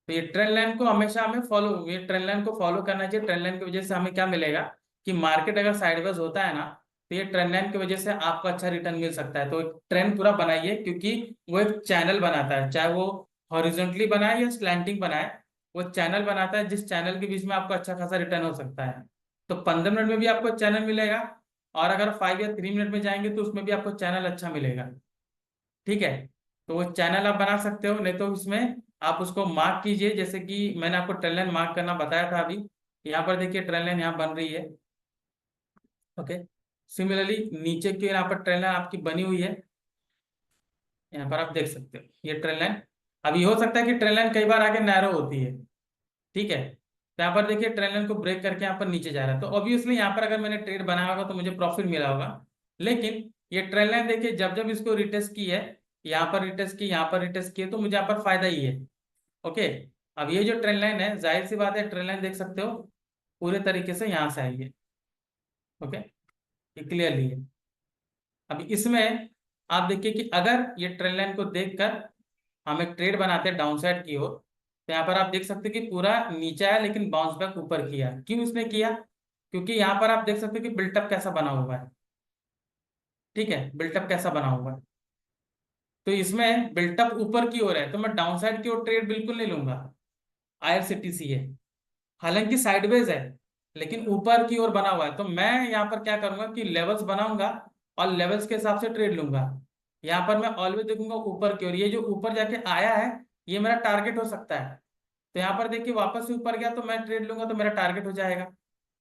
तो ये ट्रेंड लाइन को हमेशा हमें फॉलो, ये ट्रेंड लाइन को फॉलो करना चाहिए। ट्रेंड लाइन की वजह से हमें क्या मिलेगा कि मार्केट अगर साइडवेज होता है ना तो ये ट्रेंड लाइन की वजह से आपको अच्छा रिटर्न मिल सकता है। तो ट्रेंड पूरा बनाइए, क्योंकि वो एक चैनल बनाता है, चाहे वो हॉरिजॉन्टली बनाए या स्लैंटिंग बनाए, वो चैनल बनाता है जिस चैनल के बीच में आपको अच्छा खासा रिटर्न हो सकता है। तो 15 मिनट में भी आपको चैनल मिलेगा, और अगर 5 या 3 मिनट में जाएंगे तो उसमें भी आपको चैनल अच्छा मिलेगा। ठीक है, तो वो चैनल आप बना सकते हो, नहीं तो इसमें आप उसको मार्क कीजिए, जैसे कि मैंने आपको ट्रेन लाइन मार्क करना बताया था अभी। यहाँ पर देखिए ट्रेन लाइन यहाँ बन रही है। ओके, सिमिलरली नीचे की यहाँ पर ट्रेन लाइन आपकी बनी हुई है, यहाँ पर आप देख सकते हो ये ट्रेन लाइन। अभी हो सकता है कि ट्रेन लाइन कई बार आगे नैरो होती है। ठीक है, तो यहाँ पर देखिए ट्रेन लाइन को ब्रेक करके यहाँ पर नीचे जा रहा है, तो ऑब्वियसली यहाँ पर अगर मैंने ट्रेड बनाया होगा तो मुझे प्रॉफिट मिला होगा। लेकिन ये ट्रेन लाइन देखिए जब जब इसको रिटेस्ट की है, यहाँ पर रिटेस्ट की, यहाँ पर रिटेस्ट की है, तो मुझे यहाँ पर फायदा ही है। ओके, अब ये जो ट्रेन लाइन है, जाहिर सी बात है ट्रेन लाइन देख सकते हो पूरे तरीके से यहाँ से आई है। ओके, ये क्लियरली है। अभी इसमें आप देखिए कि अगर ये ट्रेन लाइन को देखकर हम एक ट्रेड बनाते हैं डाउनसाइड की ओर, तो यहाँ पर आप देख सकते हैं कि पूरा नीचे आया लेकिन बाउंस बैक ऊपर किया। क्यों इसने किया? क्योंकि यहाँ पर आप देख सकते हो कि बिल्टअप कैसा बना हुआ है। ठीक है, बिल्टअप कैसा बना हुआ है, तो इसमें बिल्टअप ऊपर की ओर है, तो मैं डाउनसाइड की ओर ट्रेड बिल्कुल नहीं लूंगा। IRCTC है, हालांकि साइडवेज है लेकिन ऊपर की ओर बना हुआ है, तो मैं यहाँ पर क्या करूंगा कि लेवल्स बनाऊंगा और लेवल्स के हिसाब से ट्रेड लूंगा। यहाँ पर मैं ऑलवेज देखूंगा ऊपर की ओर, ये जो ऊपर जाके आया है ये मेरा टारगेट हो सकता है। तो यहाँ पर देखिए वापस से ऊपर गया तो मैं ट्रेड लूंगा तो मेरा टारगेट हो जाएगा।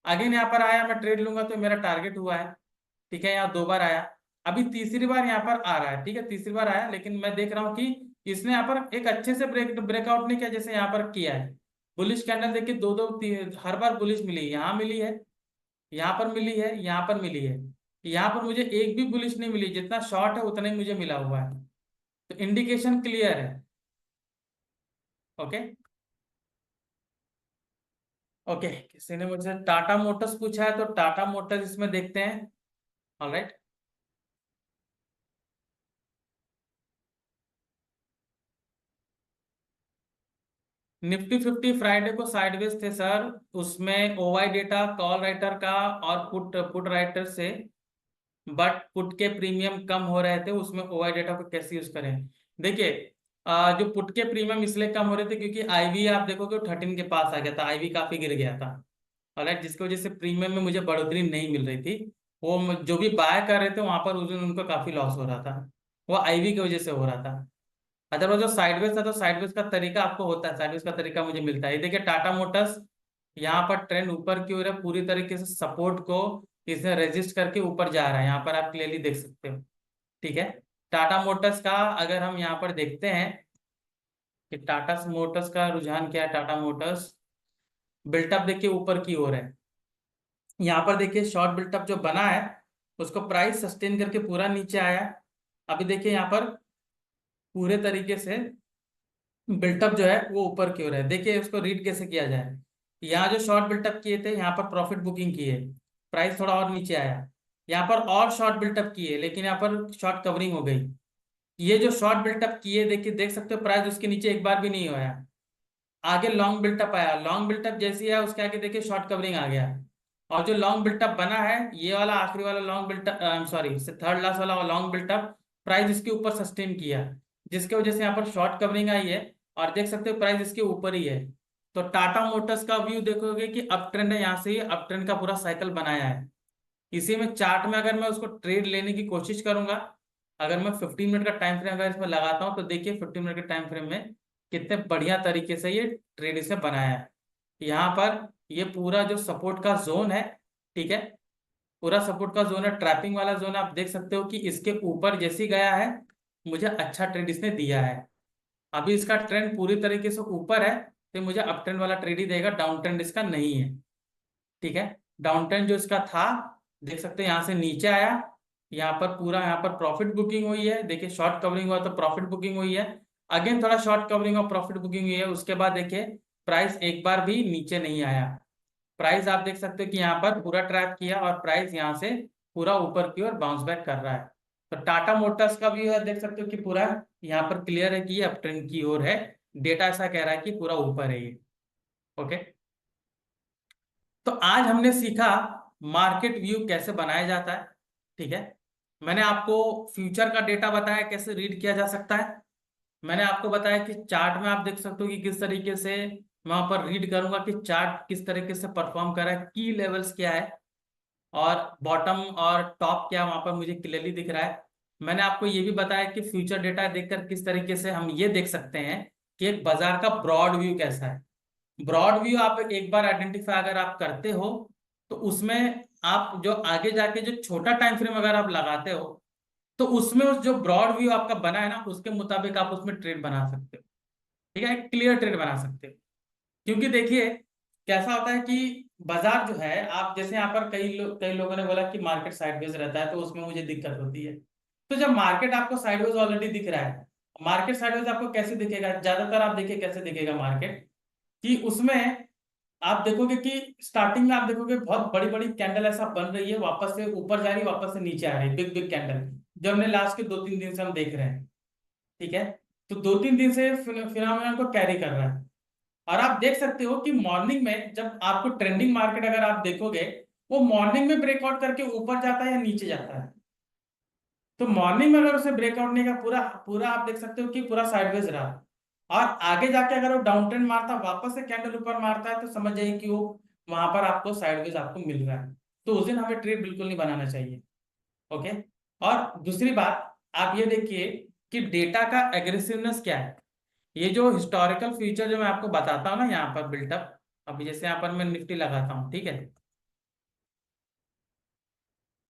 अगेन यहाँ पर आया मैं ट्रेड लूंगा तो मेरा टारगेट हुआ है। ठीक है, यहाँ 2 बार आया, अभी तीसरी बार यहाँ पर आ रहा है। ठीक है, तीसरी बार आया, लेकिन मैं देख रहा हूँ कि इसने यहाँ पर एक अच्छे से ब्रेकआउट नहीं किया जैसे यहाँ पर किया है। बुलिश कैंडल देखिए दो दो हर बार बुलिश मिली, यहाँ मिली है, यहाँ पर मिली है, यहाँ पर मिली है। यहाँ पर मुझे एक भी बुलिश नहीं मिली, जितना शॉर्ट है उतना ही मुझे मिला हुआ है, तो इंडिकेशन क्लियर है। ओके, ओके, किसी ने मुझसे टाटा मोटर्स पूछा है, तो टाटा मोटर्स इसमें देखते हैं। ऑलराइट, निफ्टी 50 फ्राइडे को साइडवेज थे सर, उसमें OI डेटा कॉल राइटर का और पुट पुट राइटर से, बट पुट के प्रीमियम कम हो रहे थे, उसमें OI डेटा को कैसे यूज करें? देखिए, जो पुट के प्रीमियम इसलिए कम हो रहे थे क्योंकि IV आप देखोगे 13 के पास आ गया था, IV काफी गिर गया था। ऑलराइट, जिसकी वजह से प्रीमियम में मुझे बढ़ोतरी नहीं मिल रही थी। वो जो भी बाय कर रहे थे वहां पर उस दिन उनको काफी लॉस हो रहा था, वो IV की वजह से हो रहा था। अदरवाइज जो साइडवेज था, तो साइडवेज का तरीका आपको होता है, साइडवेज का तरीका मुझे मिलता है। ये देखिए टाटा मोटर्स यहाँ पर ट्रेंड ऊपर की ओर है, पूरी तरीके से सपोर्ट को इसने रेजिस्ट करके ऊपर जा रहा है, यहाँ पर आप क्लियरली देख सकते हो। ठीक है, टाटा मोटर्स का अगर हम यहाँ पर देखते हैं कि टाटा मोटर्स का रुझान क्या है, टाटा मोटर्स बिल्टअप देखिए ऊपर की ओर है। यहाँ पर देखिए शॉर्ट बिल्टअप जो बना है उसको प्राइस सस्टेन करके पूरा नीचे आया। अभी देखिए यहाँ पर पूरे तरीके से बिल्टअप जो है वो ऊपर की ओर है। देखिए उसको रीड कैसे किया जाए, यहाँ जो शॉर्ट बिल्टअप किए थे यहाँ पर प्रॉफिट बुकिंग की है, प्राइस थोड़ा और नीचे आया। यहाँ पर और शॉर्ट बिल्टअप किए लेकिन यहाँ पर शॉर्ट कवरिंग हो गई। ये जो शॉर्ट बिल्टअप किए देखिए देख सकते हो प्राइस उसके नीचे एक बार भी नहीं हुआ। आगे लॉन्ग बिल्टअप आया, लॉन्ग बिल्टअप जैसी है उसके आगे देखिए शॉर्ट कवरिंग आ गया। और जो लॉन्ग बिल्टअप बना है ये वाला आखिरी वाला long built up, sorry third last वाला लॉन्ग बिल्टअप, प्राइस इसके ऊपर सस्टेन किया, जिसकी वजह से यहाँ पर शॉर्ट कवरिंग आई है। और देख सकते हो प्राइस इसके ऊपर ही है। तो टाटा मोटर्स का व्यू देखोगे कि अप ट्रेंड है, यहाँ से ही अप ट्रेंड का पूरा साइकिल बनाया है। इसी में चार्ट में अगर मैं उसको ट्रेड लेने की कोशिश करूंगा, अगर मैं 15 मिनट का टाइम फ्रेम अगर इसमें लगाता हूं, तो देखिए 15 मिनट के टाइम फ्रेम में कितने बढ़िया तरीके से ये ट्रेड इसे बनाया है। यहाँ पर ये पूरा जो सपोर्ट का जोन है, ठीक है, पूरा सपोर्ट का जोन है, ट्रैपिंग वाला जोन है, आप देख सकते हो कि इसके ऊपर जैसे ही गया है मुझे अच्छा ट्रेड इसने दिया है। अभी इसका ट्रेंड पूरी तरीके से ऊपर है, तो मुझे अप ट्रेंड वाला ट्रेड ही देगा, डाउन ट्रेंड इसका नहीं है। ठीक है, डाउन ट्रेंड जो इसका था देख सकते हैं यहाँ से नीचे आया, यहाँ पर पूरा यहाँ पर प्रॉफिट बुकिंग हुई है, देखिए शॉर्ट कवरिंग हुआ तो प्रॉफिट बुकिंग हुई है। अगेन थोड़ा शॉर्ट कवरिंग और प्रॉफिट बुकिंग हुई है, उसके बाद देखिए प्राइस एक बार भी नीचे नहीं आया। प्राइस आप देख सकते हो कि यहाँ पर पूरा ट्रैप किया और प्राइस यहाँ से पूरा ऊपर की ओर बाउंस बैक कर रहा है। तो टाटा मोटर्स का व्यू है, देख सकते हो कि पूरा यहाँ पर क्लियर है कि ये अप ट्रेंड की ओर है, डेटा ऐसा कह रहा है कि पूरा ऊपर है ये। ओके, तो आज हमने सीखा मार्केट व्यू कैसे बनाया जाता है। ठीक है, मैंने आपको फ्यूचर का डेटा बताया कैसे रीड किया जा सकता है। मैंने आपको बताया कि चार्ट में आप देख सकते हो कि किस तरीके से मैं वहां पर रीड करूंगा कि चार्ट किस तरीके से परफॉर्म कर रहा है, की लेवल्स क्या है और बॉटम और टॉप क्या वहां पर मुझे क्लियरली दिख रहा है। मैंने आपको ये भी बताया कि फ्यूचर डेटा देखकर किस तरीके से हम ये देख सकते हैं कि एक बाजार का ब्रॉड व्यू कैसा है। ब्रॉड व्यू आप एक बार आइडेंटिफाई अगर आप करते हो तो उसमें आप जो आगे जाके जो छोटा टाइम फ्रेम अगर आप लगाते हो तो उसमें उस जो ब्रॉड व्यू आपका बना है ना उसके मुताबिक आप उसमें ट्रेड बना सकते हो। ठीक है, एक क्लियर ट्रेड बना सकते हो। क्योंकि देखिए कैसा होता है कि बाजार जो है, आप जैसे यहाँ पर कई लोगों ने बोला कि मार्केट साइडवेज रहता है तो उसमें मुझे दिक्कत होती है। तो जब मार्केट आपको साइडवेज ऑलरेडी दिख रहा है, मार्केट साइडवेज आपको कैसे दिखेगा, ज्यादातर आप देखिए कैसे दिखेगा मार्केट, कि उसमें आप देखोगे कि स्टार्टिंग में आप देखोगे बहुत बड़ी बड़ी कैंडल ऐसा बन रही है, वापस से ऊपर जा रही है, वापस से नीचे आ रही है, बिग बिग कैंडल, जो हमने लास्ट के 2-3 दिन से हम देख रहे हैं। ठीक है, तो 2-3 दिन से फिनोमेनन को कैरी कर रहा है। और आप देख सकते हो कि मॉर्निंग में जब आपको ट्रेंडिंग मार्केट अगर आप देखोगे, वो मॉर्निंग में ब्रेकआउट करके ऊपर जाता है या नीचे जाता है। तो मॉर्निंग में अगर उसे ब्रेकआउट नहीं का पूरा पूरा आप देख सकते हो कि पूरा साइडवेज रहा, और आगे जाके अगर वो डाउन ट्रेंड मारता वापस से कैंडल ऊपर मारता है तो समझ जाइए कि वो वहां पर आपको साइडवेज आपको मिल रहा है। तो उस दिन हमें ट्रेड बिल्कुल नहीं बनाना चाहिए। ओके। और दूसरी बात आप ये देखिए कि डेटा का एग्रेसिवनेस क्या है। ये जो हिस्टोरिकल फीचर जो मैं आपको बताता हूँ ना यहाँ पर बिल्टअप, अभी जैसे यहाँ पर मैं निफ्टी लगाता हूँ, ठीक है,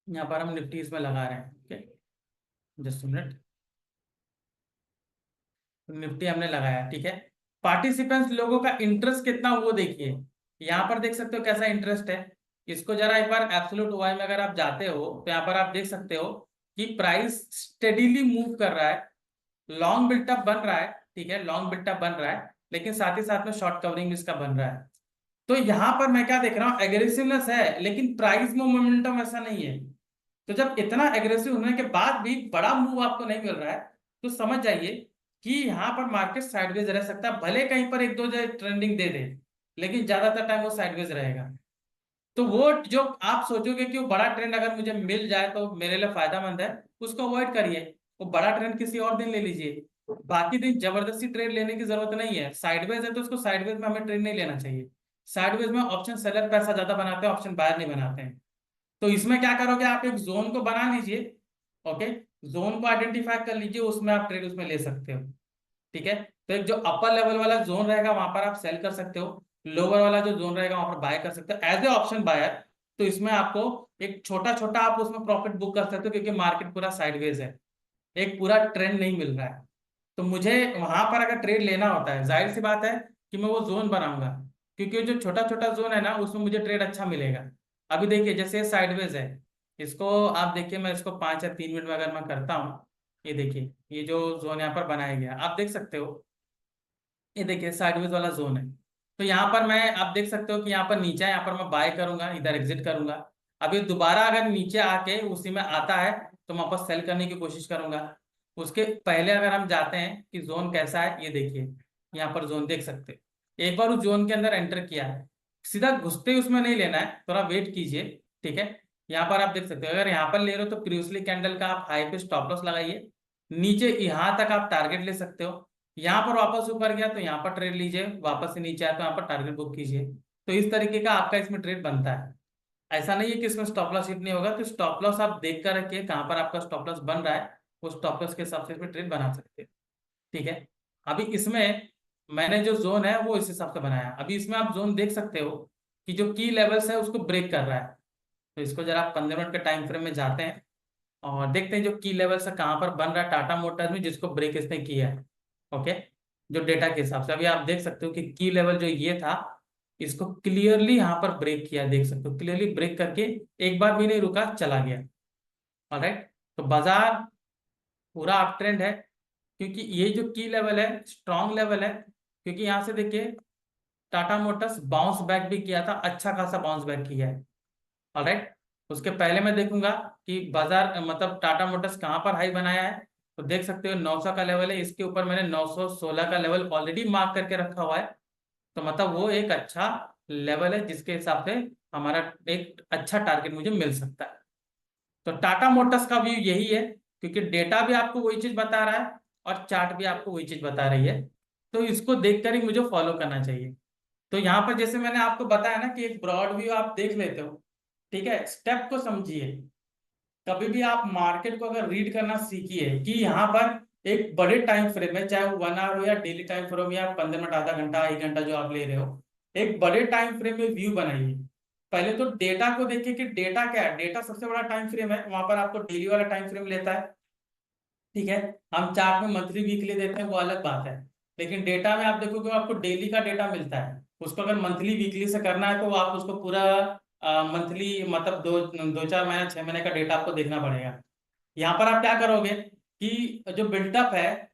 यहाँ पर हम निफ्टी इसमें लगा रहे हैं। ओके, जस्ट मिनट, निफ्टी हमने लगाया, ठीक है। पार्टिसिपेंट्स लोगों का इंटरेस्ट कितना वो देखिए, यहाँ पर देख सकते हो कैसा इंटरेस्ट है। इसको जरा एक बार एब्सोल्यूट वाई में अगर आप जाते हो तो यहाँ पर आप देख सकते हो कि प्राइस स्टेडीली मूव कर रहा है, लॉन्ग बिल्टअप बन रहा है, ठीक है, लॉन्ग बिल्टअप बन रहा है, लेकिन साथ ही साथ में शॉर्ट कवरिंग इसका बन रहा है। तो यहाँ पर मैं क्या देख रहा हूँ, एग्रेसिवनेस है लेकिन प्राइस में मोमेंटम ऐसा नहीं है। तो जब इतना एग्रेसिव होने के बाद भी बड़ा मूव आपको नहीं मिल रहा है तो समझ जाइए कि यहाँ पर मार्केट साइडवेज रह सकता है, भले कहीं पर एक दो जगह ट्रेंडिंग दे दे, लेकिन ज्यादातर टाइम वो साइडवेज रहेगा। तो वो जो आप सोचोगे कि वो बड़ा ट्रेंड अगर मुझे मिल जाए तो मेरे लिए फायदेमंद है, उसको अवॉइड करिए। वो बड़ा ट्रेंड किसी और दिन ले लीजिए, बाकी दिन जबरदस्ती ट्रेड लेने की जरूरत नहीं है। साइडवेज है तो उसको साइडवेज में हमें ट्रेड नहीं लेना चाहिए। साइडवेज में ऑप्शन सेलर पैसा ज्यादा बनाते हैं, ऑप्शन बायर नहीं बनाते हैं। तो इसमें क्या करोगे, आप एक जोन को बना लीजिए। ओके, जोन को आइडेंटिफाई कर लीजिए, उसमें आप ट्रेड उसमें ले सकते हो। ठीक है, तो एक जो अपर लेवल वाला जोन रहेगा वहां पर आप सेल कर सकते हो, लोअर वाला जो जोन रहेगा वहां पर बाय कर सकते हो एज ए ऑप्शन बायर। तो इसमें आपको एक छोटा छोटा आप उसमें प्रॉफिट बुक कर सकते हो, क्योंकि मार्केट पूरा साइडवेज है, एक पूरा ट्रेंड नहीं मिल रहा है। तो मुझे वहां पर अगर ट्रेड लेना होता है, जाहिर सी बात है कि मैं वो जोन बनाऊंगा, क्योंकि जो छोटा छोटा जोन है ना उसमें मुझे ट्रेड अच्छा मिलेगा। अभी देखिए जैसे साइडवेज है, इसको आप देखिए, मैं इसको 5 या 3 मिनट में अगर मैं करता हूँ, ये देखिए ये जो जोन यहाँ पर बनाया गया आप देख सकते हो, ये देखिए साइडवेज वाला जोन है। तो यहाँ पर मैं आप देख सकते हो कि यहाँ पर नीचे है, यहाँ पर मैं बाय करूंगा, इधर एग्जिट करूंगा। अभी दोबारा अगर नीचे आके उसी में आता है तो मैं वापस सेल करने की कोशिश करूंगा। उसके पहले अगर हम जाते हैं कि जोन कैसा है, ये देखिए यहाँ पर जोन देख सकते हैं। एक बार उस जोन के अंदर एंटर किया है, सीधा घुसते ही उसमें नहीं लेना है, थोड़ा वेट कीजिए। ठीक है, यहाँ पर आप देख सकते हो, अगर यहाँ पर ले रहे हो तो प्रीवियसली कैंडल का आप हाई पे स्टॉप लॉस लगाइए, नीचे यहाँ तक आप टारगेट ले सकते हो। यहाँ पर वापस ऊपर गया तो यहाँ पर ट्रेड लीजिए, वापस से नीचे आया तो यहाँ पर टारगेट बुक कीजिए। तो इस तरीके का आपका इसमें ट्रेड बनता है। ऐसा नहीं है कि इसमें स्टॉप लॉस हिट नहीं होगा, तो स्टॉप लॉस आप देख कर रखिए कहाँ पर आपका स्टॉप लॉस बन रहा है, उस स्टॉप लॉस के हिसाब से इसमें ट्रेड बना सकते हैं। ठीक है, अभी इसमें मैंने जो जोन है वो इस हिसाब से बनाया। अभी इसमें आप जोन देख सकते हो कि जो की लेवल्स है उसको ब्रेक कर रहा है। तो इसको जरा आप 15 मिनट के टाइम फ्रेम में जाते हैं और देखते हैं जो की लेवल्स है कहाँ पर बन रहा है टाटा मोटर्स में, जिसको ब्रेक इसने किया है। ओके, जो डेटा के हिसाब से अभी आप देख सकते हो कि की लेवल जो ये था, इसको क्लियरली यहाँ पर ब्रेक किया, देख सकते हो क्लियरली ब्रेक करके एक बार भी नहीं रुका, चला गया। ऑलराइट, तो बाजार पूरा अप ट्रेंड है, क्योंकि ये जो की लेवल है स्ट्रॉन्ग लेवल है। क्योंकि यहाँ से देखिए टाटा मोटर्स बाउंस बैक भी किया था, अच्छा खासा बाउंस बैक किया है। ऑलराइट, उसके पहले मैं देखूंगा कि बाजार मतलब टाटा मोटर्स कहाँ पर हाई बनाया है। तो देख सकते हो 900 का लेवल है, इसके ऊपर मैंने 916 का लेवल ऑलरेडी मार्क करके रखा हुआ है। तो मतलब वो एक अच्छा लेवल है जिसके हिसाब से हमारा एक अच्छा टारगेट मुझे मिल सकता है। तो टाटा मोटर्स का व्यू यही है, क्योंकि डेटा भी आपको वही चीज बता रहा है और चार्ट भी आपको वही चीज बता रही है। तो इसको देखकर ही मुझे फॉलो करना चाहिए। तो यहाँ पर जैसे मैंने आपको बताया ना कि एक ब्रॉड व्यू आप देख लेते हो, ठीक है, स्टेप को समझिए। कभी भी आप मार्केट को अगर रीड करना सीखिए कि यहाँ पर एक बड़े टाइम फ्रेम में, चाहे वो 1 आवर हो या डेली टाइम फ्रेम या 15 मिनट, आधा घंटा, 1 घंटा जो आप ले रहे हो, एक बड़े टाइम फ्रेम में व्यू बनाइए। पहले तो डेटा को देखिए कि डेटा क्या है। डेटा सबसे बड़ा टाइम फ्रेम है, वहां पर आपको डेली वाला टाइम फ्रेम लेता है, ठीक है। हम चार्ट में मंथली वीकली देते हैं वो अलग बात है, लेकिन डेटा में आप देखोगे आपको डेली का डेटा मिलता है। उसको अगर मंथली वीकली से करना है तो आप उसको पूरा मंथली मतलब दो दो चार महीना 6 महीने का डेटा आपको देखना पड़ेगा। यहाँ पर आप क्या करोगे कि जो बिल्टअप है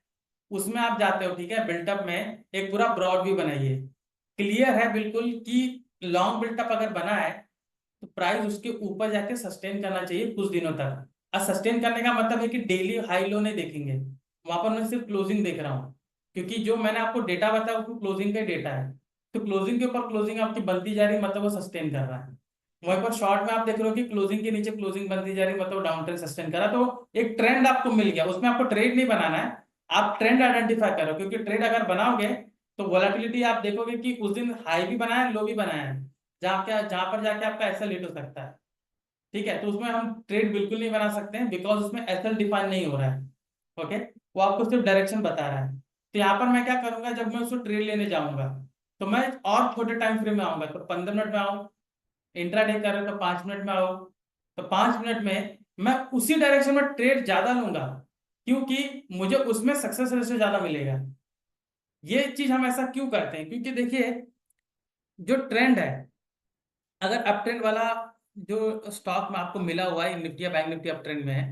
उसमें आप जाते हो, ठीक है। बिल्टअप में एक पूरा ब्रॉड व्यू बनाइए, क्लियर है बिल्कुल कि लॉन्ग बिल्टअप अगर बना है तो प्राइस उसके ऊपर जाके सस्टेन करना चाहिए कुछ दिनों तक। और सस्टेन करने का मतलब है कि डेली हाई लो नहीं देखेंगे, वहां पर मैं सिर्फ क्लोजिंग देख रहा हूँ, क्योंकि जो मैंने आपको डेटा बताया वो क्लोजिंग का डेटा है। तो क्लोजिंग के ऊपर क्लोजिंग आपकी बनती जा रही है, मतलब वो सस्टेन कर रहा है। वहीं पर शॉर्ट में आप देख रहे हो कि क्लोजिंग के नीचे क्लोजिंग बनती जा रही है, मतलब डाउन ट्रेंड सस्टेन करा, तो एक ट्रेंड आपको मिल गया। उसमें आपको ट्रेड नहीं बनाना है, आप ट्रेंड आइडेंटिफाई करो, क्योंकि ट्रेड अगर बनाओगे तो वोलेटिलिटी आप देखोगे कि उस दिन हाई भी बनाया है, लो भी बनाया है, जहां पर जाके आपका एसएल हिट हो सकता है, ठीक है। तो उसमें हम ट्रेड बिल्कुल नहीं बना सकते हैं, बिकॉज उसमें एसएल डिफाइन नहीं हो रहा है, ओके। वो आपको सिर्फ डायरेक्शन बता रहा है। तो यहाँ पर मैं क्या करूंगा, जब मैं उसको ट्रेड लेने जाऊंगा तो मैं और छोटे टाइम फ्रेम में आऊंगा, तो 15 मिनट में आऊँ, इंट्राडे कर रहे हो तो 5 मिनट में आओ, तो 5 मिनट में मैं उसी डायरेक्शन में ट्रेड ज्यादा लूंगा, क्योंकि मुझे उसमें सक्सेस रेशियो ज्यादा मिलेगा। ये चीज हम ऐसा क्यों करते हैं, क्योंकि देखिए जो ट्रेंड है, अगर अप ट्रेंड वाला जो स्टॉक में आपको मिला हुआ है, निफ्टी या बैंक निफ्टी अप ट्रेंड में है,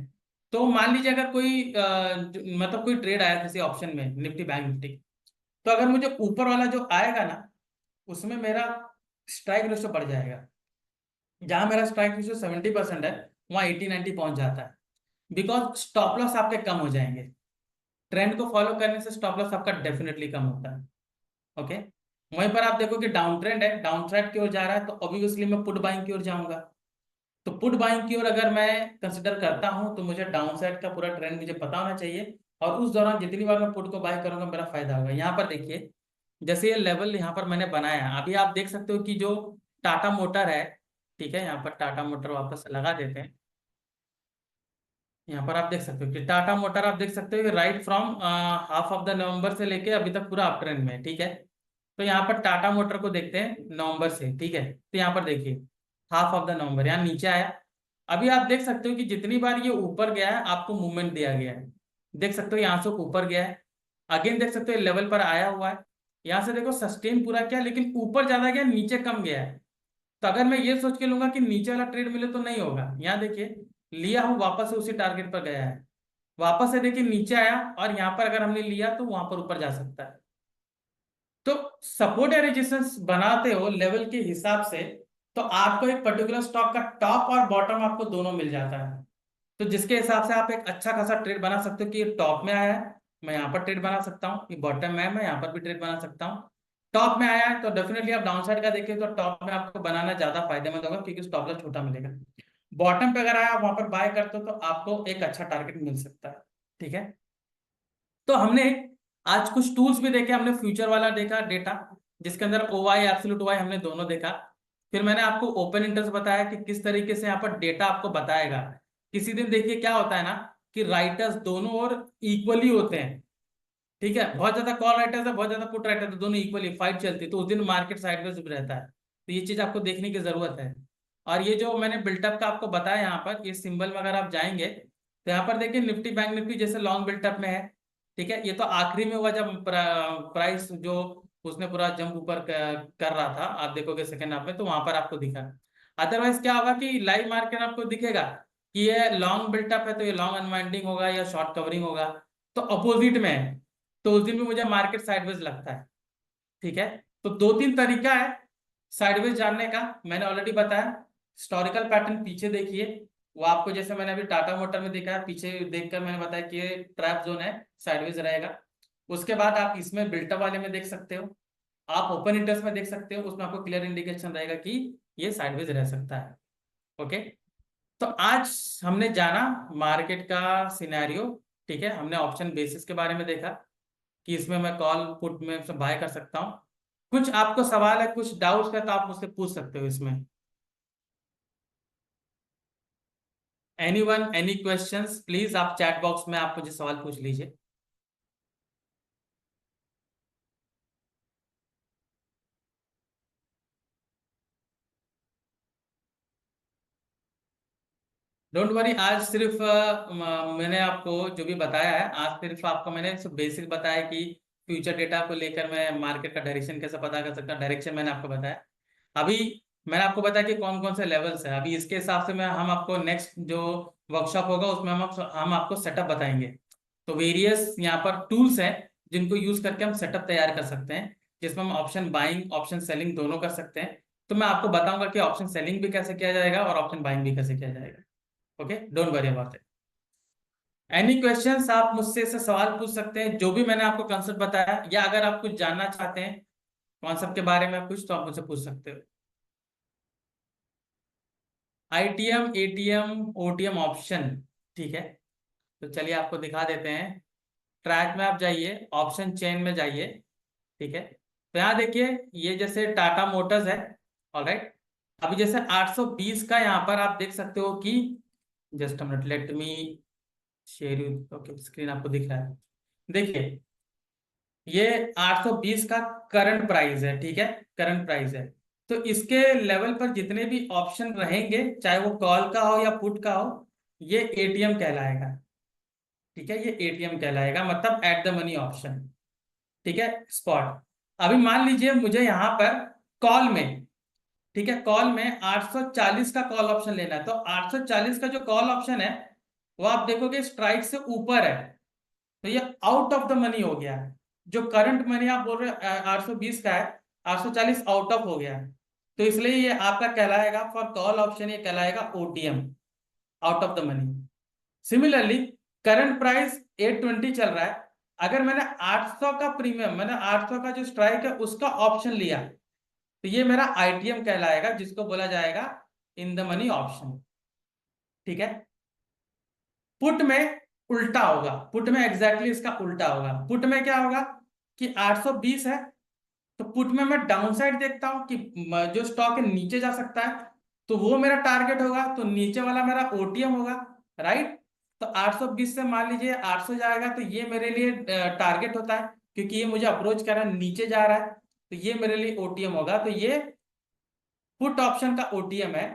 तो मान लीजिए अगर कोई मतलब कोई ट्रेड आया किसी ऑप्शन में निफ्टी बैंक निफ्टी, तो अगर मुझे ऊपर वाला जो आएगा ना उसमें मेरा स्ट्राइक रेशियो बढ़ जाएगा। जहां मेरा स्ट्राइक रेशियो 70% है वहां 80-90 पहुंच जाता है, बिकॉज स्टॉप लॉस आपके कम हो जाएंगे। ट्रेंड को फॉलो करने से स्टॉप लॉस आपका डेफिनेटली कम होता है, ओके। वहीं पर आप देखो कि डाउन ट्रेंड है, डाउन ट्रेंड की ओर जा रहा है, तो ऑब्वियसली मैं पुट बाइंग की ओर जाऊंगा। तो पुट बाइंग की ओर अगर मैं कंसिडर करता हूं तो मुझे डाउन साइड का पूरा ट्रेंड मुझे पता होना चाहिए, और उस दौरान जितनी बार मैं पुट को बाय करूंगा मेरा फायदा होगा। यहाँ पर देखिए जैसे ये लेवल यहाँ पर मैंने बनाया है, अभी आप देख सकते हो कि जो टाटा मोटर है, ठीक है, यहाँ पर टाटा मोटर वापस लगा देते हैं। यहाँ पर आप देख सकते हो कि टाटा मोटर आप देख सकते हो कि right from half of the नवंबर से लेके अभी तक पूरा अप ट्रेंड में है, ठीक है। तो यहाँ पर टाटा मोटर को देखते हैं नवंबर से, ठीक है। तो यहाँ पर देखिए हाफ ऑफ द नवंबर यहाँ नीचे आया। अभी आप देख सकते हो कि जितनी बार ये ऊपर गया है आपको मूवमेंट दिया गया है, देख सकते हो यहाँ से ऊपर गया है, अगेन देख सकते हो लेवल पर आया हुआ है, यहाँ से देखो सस्टेन पूरा किया, लेकिन ऊपर ज्यादा गया नीचे कम गया है। तो अगर मैं ये सोच के लूंगा कि नीचे वाला ट्रेड मिले तो नहीं होगा। यहाँ देखिए लिया हूँ, वापस से उसी टारगेट पर गया है, वापस से देखिए नीचे आया, और यहाँ पर अगर हमने लिया तो वहां पर ऊपर जा सकता है। तो सपोर्ट या रेजिस्टेंस बनाते हो लेवल के हिसाब से, तो आपको एक पर्टिकुलर स्टॉक का टॉप और बॉटम आपको दोनों मिल जाता है। तो जिसके हिसाब से आप एक अच्छा खासा ट्रेड बना सकते हो कि ये टॉप में आया है, मैं यहाँ पर ट्रेड बना सकता हूँ, ये बॉटम में है, मैं यहाँ पर भी ट्रेड बना सकता हूँ। टॉप में आया है तो डेफिनेटली आप डाउन साइड का देखिए तो टॉप में आपको बनाना ज्यादा फायदेमंद होगा, क्योंकि स्टॉप लॉस छोटा मिलेगा। बॉटम पे अगर आया वहां पर बाय करते हो तो आपको एक अच्छा टारगेट मिल सकता है, ठीक है। तो हमने आज कुछ टूल्स भी देखे, हमने फ्यूचर वाला देखा डेटा, जिसके अंदर ओवाई एब्सोल्यूट ओवाई हमने दोनों देखा। फिर मैंने आपको ओपन इंटरेस्ट बताया कि किस तरीके से यहाँ पर डेटा आपको बताएगा। किसी दिन देखिए क्या होता है ना कि राइटर्स दोनों ओर इक्वली होते हैं, ठीक है, बहुत ज्यादा कॉल राइटर्स है, बहुत ज्यादा पुट राइटर्स है, दोनों इक्वली फाइट चलती है, तो उस दिन मार्केट साइडवेज भी रहता है। तो ये चीज आपको देखने की जरूरत है। और ये जो मैंने बिल्टअप का आपको बताया यहाँ पर ये सिंबल में अगर आप जाएंगे तो यहाँ पर देखिए निफ्टी बैंक निफ्टी जैसे लॉन्ग बिल्टअप में है, ठीक है। ये तो आखिरी में हुआ जब प्राइस जो उसने पूरा जंप ऊपर कर रहा था, आप देखोगे सेकेंड हाफ में तो वहां पर आपको दिखा। अदरवाइज क्या होगा कि लाइव मार्केट आपको दिखेगा कि ये लॉन्ग बिल्टअप है तो ये लॉन्ग अनवाइंडिंग होगा या शॉर्ट कवरिंग होगा, तो अपोजिट में है, तो उस दिन भी मुझे मार्केट साइडवेज लगता है, ठीक है। तो 2-3 तरीका है साइडवेज जानने का, मैंने ऑलरेडी बताया। हिस्टोरिकल पैटर्न पीछे देखिए, वो आपको जैसे मैंने अभी टाटा मोटर में देखा है, पीछे देखकर मैंने बताया कि ये ट्रैप जोन है, साइडवेज रहेगा। उसके बाद आप इसमें बिल्टअप वाले में देख सकते हो, आप ओपन इंटरेस्ट में देख सकते हो, उसमें आपको क्लियर इंडिकेशन रहेगा कि ये साइडवेज रह सकता है, ओके। तो आज हमने जाना मार्केट का सिनेरियो, ठीक है। हमने ऑप्शन बेसिस के बारे में देखा कि इसमें मैं कॉल पुट में बाय कर सकता हूँ, कुछ आपको सवाल है, कुछ डाउट्स है तो आप मुझसे पूछ सकते हो इसमें। एनीवन, एनी क्वेश्चंस, प्लीज आप चैट बॉक्स में आप मुझे सवाल पूछ लीजिए। डोंट वरी, आज सिर्फ मैंने आपको जो भी बताया है, आज सिर्फ आपको मैंने सिर्फ बेसिक बताया कि फ्यूचर डेटा को लेकर मैं मार्केट का डायरेक्शन कैसे पता कर सकता हूँ, डायरेक्शन मैंने आपको बताया। अभी मैंने आपको बताया कि कौन कौन से लेवल्स है। अभी इसके हिसाब से मैं हम आपको नेक्स्ट जो वर्कशॉप होगा उसमें हम आपको सेटअप बताएंगे। तो वेरियस यहाँ पर टूल्स हैं जिनको यूज करके हम सेटअप तैयार कर सकते हैं, जिसमें हम ऑप्शन बाइंग ऑप्शन सेलिंग दोनों कर सकते हैं। तो मैं आपको बताऊंगा कि ऑप्शन सेलिंग भी कैसे किया जाएगा और ऑप्शन बाइंग भी कैसे किया जाएगा। Okay, don't worry about it. Any questions, आप मुझसे से सवाल पूछ सकते हैं, जो भी मैंने आपको कंसेप्ट बताया, या अगर आप कुछ जानना चाहते हैं कॉन्सेप्ट के बारे में कुछ, तो आप मुझसे पूछ सकते हो। आईटीएम, एटीएम, ओटीएम ऑप्शन, ठीक है। तो चलिए आपको दिखा देते हैं। ट्रैक में आप जाइए, ऑप्शन चेन में जाइए, ठीक है। तो यहाँ देखिए, ये जैसे टाटा मोटर्स है, ऑलराइट। अभी जैसे 820 का यहाँ पर आप देख सकते हो कि, just a minute, let me share you, okay, screen आपको दिख रहा है। देखिए, ये 820 का करंट प्राइस है, ठीक है, करंट प्राइस है। तो इसके लेवल पर जितने भी ऑप्शन रहेंगे, चाहे वो कॉल का हो या पुट का हो, ये एटीएम कहलाएगा, ठीक है। ये एटीएम कहलाएगा, मतलब एट द मनी ऑप्शन, ठीक है, स्पॉट। अभी मान लीजिए मुझे यहाँ पर कॉल में, ठीक है, कॉल में 840 का कॉल ऑप्शन लेना है। तो 840 का जो कॉल ऑप्शन है वो आप देखोगे स्ट्राइक से ऊपर है, तो ये आउट ऑफ द मनी हो गया है। जो करंट मनी आप बोल रहे हो 820 का है, 840 आउट ऑफ हो गया है। तो इसलिए ये आपका कहलाएगा, फॉर कॉल ऑप्शन ये कहलाएगा OTM, out of the money. Similarly, current price 820 चल रहा है। अगर मैंने 800 का प्रीमियम, मैंने 800 का जो स्ट्राइक है उसका ऑप्शन लिया, तो ये मेरा आईटीएम कहलाएगा, जिसको बोला जाएगा इन द मनी ऑप्शन, ठीक है। पुट में उल्टा होगा, पुट में एग्जैक्टली इसका उल्टा होगा। पुट में क्या होगा कि 820 है, तो पुट में मैं डाउन साइड देखता हूं कि जो स्टॉक है नीचे जा सकता है, तो वो मेरा टारगेट होगा, तो नीचे वाला मेरा ओटीएम होगा, राइट। तो 820 से मान लीजिए 800 जाएगा, तो ये मेरे लिए टारगेट होता है, क्योंकि ये मुझे अप्रोच कर रहा है, नीचे जा रहा है, तो ये मेरे लिए ओटीएम होगा। तो ये पुट ऑप्शन का ओटीएम है।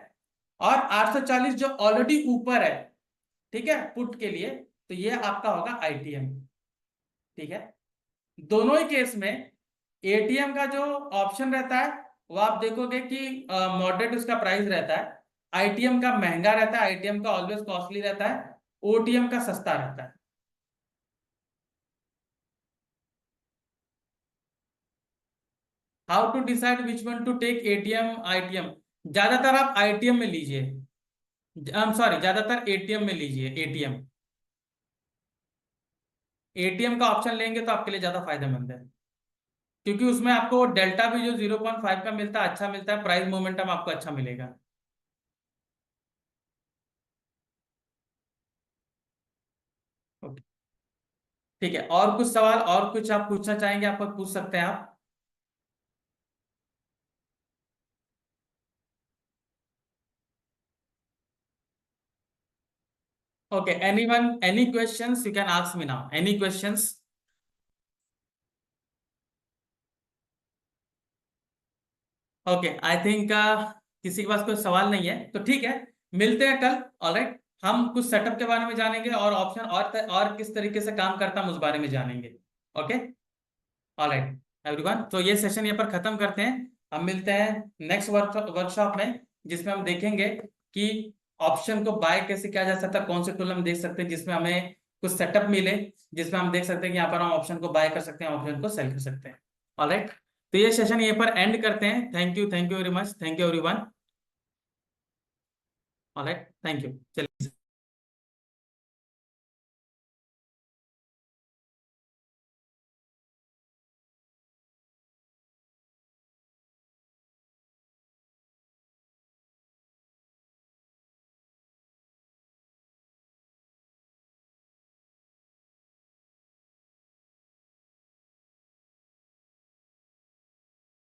और 840 जो ऑलरेडी ऊपर है, ठीक है, पुट के लिए, तो ये आपका होगा आईटीएम, ठीक है। दोनों ही केस में एटीएम का जो ऑप्शन रहता है वो आप देखोगे कि मॉडरेट उसका प्राइस रहता है। आईटीएम का महंगा रहता है, आईटीएम का ऑलवेज कॉस्टली रहता है, ओटीएम का सस्ता रहता है। How to decide which one to take, ATM, ITM? ज्यादातर आप आईटीएम में लीजिए, सॉरी, ज्यादातर एटीएम में लीजिए, एटीएम। एटीएम का ऑप्शन लेंगे तो आपके लिए ज्यादा फायदेमंद है, क्योंकि उसमें आपको डेल्टा भी जो 0.5 का मिलता है, अच्छा मिलता है, प्राइस मोमेंटम आपको अच्छा मिलेगा। ओके, ठीक है। और कुछ सवाल, और कुछ आप पूछना चाहेंगे, आप पूछ सकते हैं आप। Okay, anyone, any questions, you can ask me now, any questions. Okay, I think किसी के पास कोई सवाल नहीं है, तो ठीक है, मिलते हैं कल। ऑलराइट, हम कुछ सेटअप के बारे में जानेंगे, और ऑप्शन और किस तरीके से काम करता है हम उस बारे में जानेंगे। ओके, ऑलराइट एवरीवन, तो ये सेशन यहाँ पर खत्म करते हैं। हम मिलते हैं नेक्स्ट वर्कशॉप में, जिसमें हम देखेंगे कि ऑप्शन को बाय कैसे किया जा सकता है, कौन से टूल हम देख सकते हैं जिसमें हमें कुछ सेटअप मिले, जिसमें हम देख सकते हैं कि यहाँ पर हम ऑप्शन को बाय कर सकते हैं, ऑप्शन को सेल कर सकते हैं। ऑलराइट, तो ये सेशन यहीं पर एंड करते हैं। Thank you very much, thank you everyone. Alright, thank you, चलिए।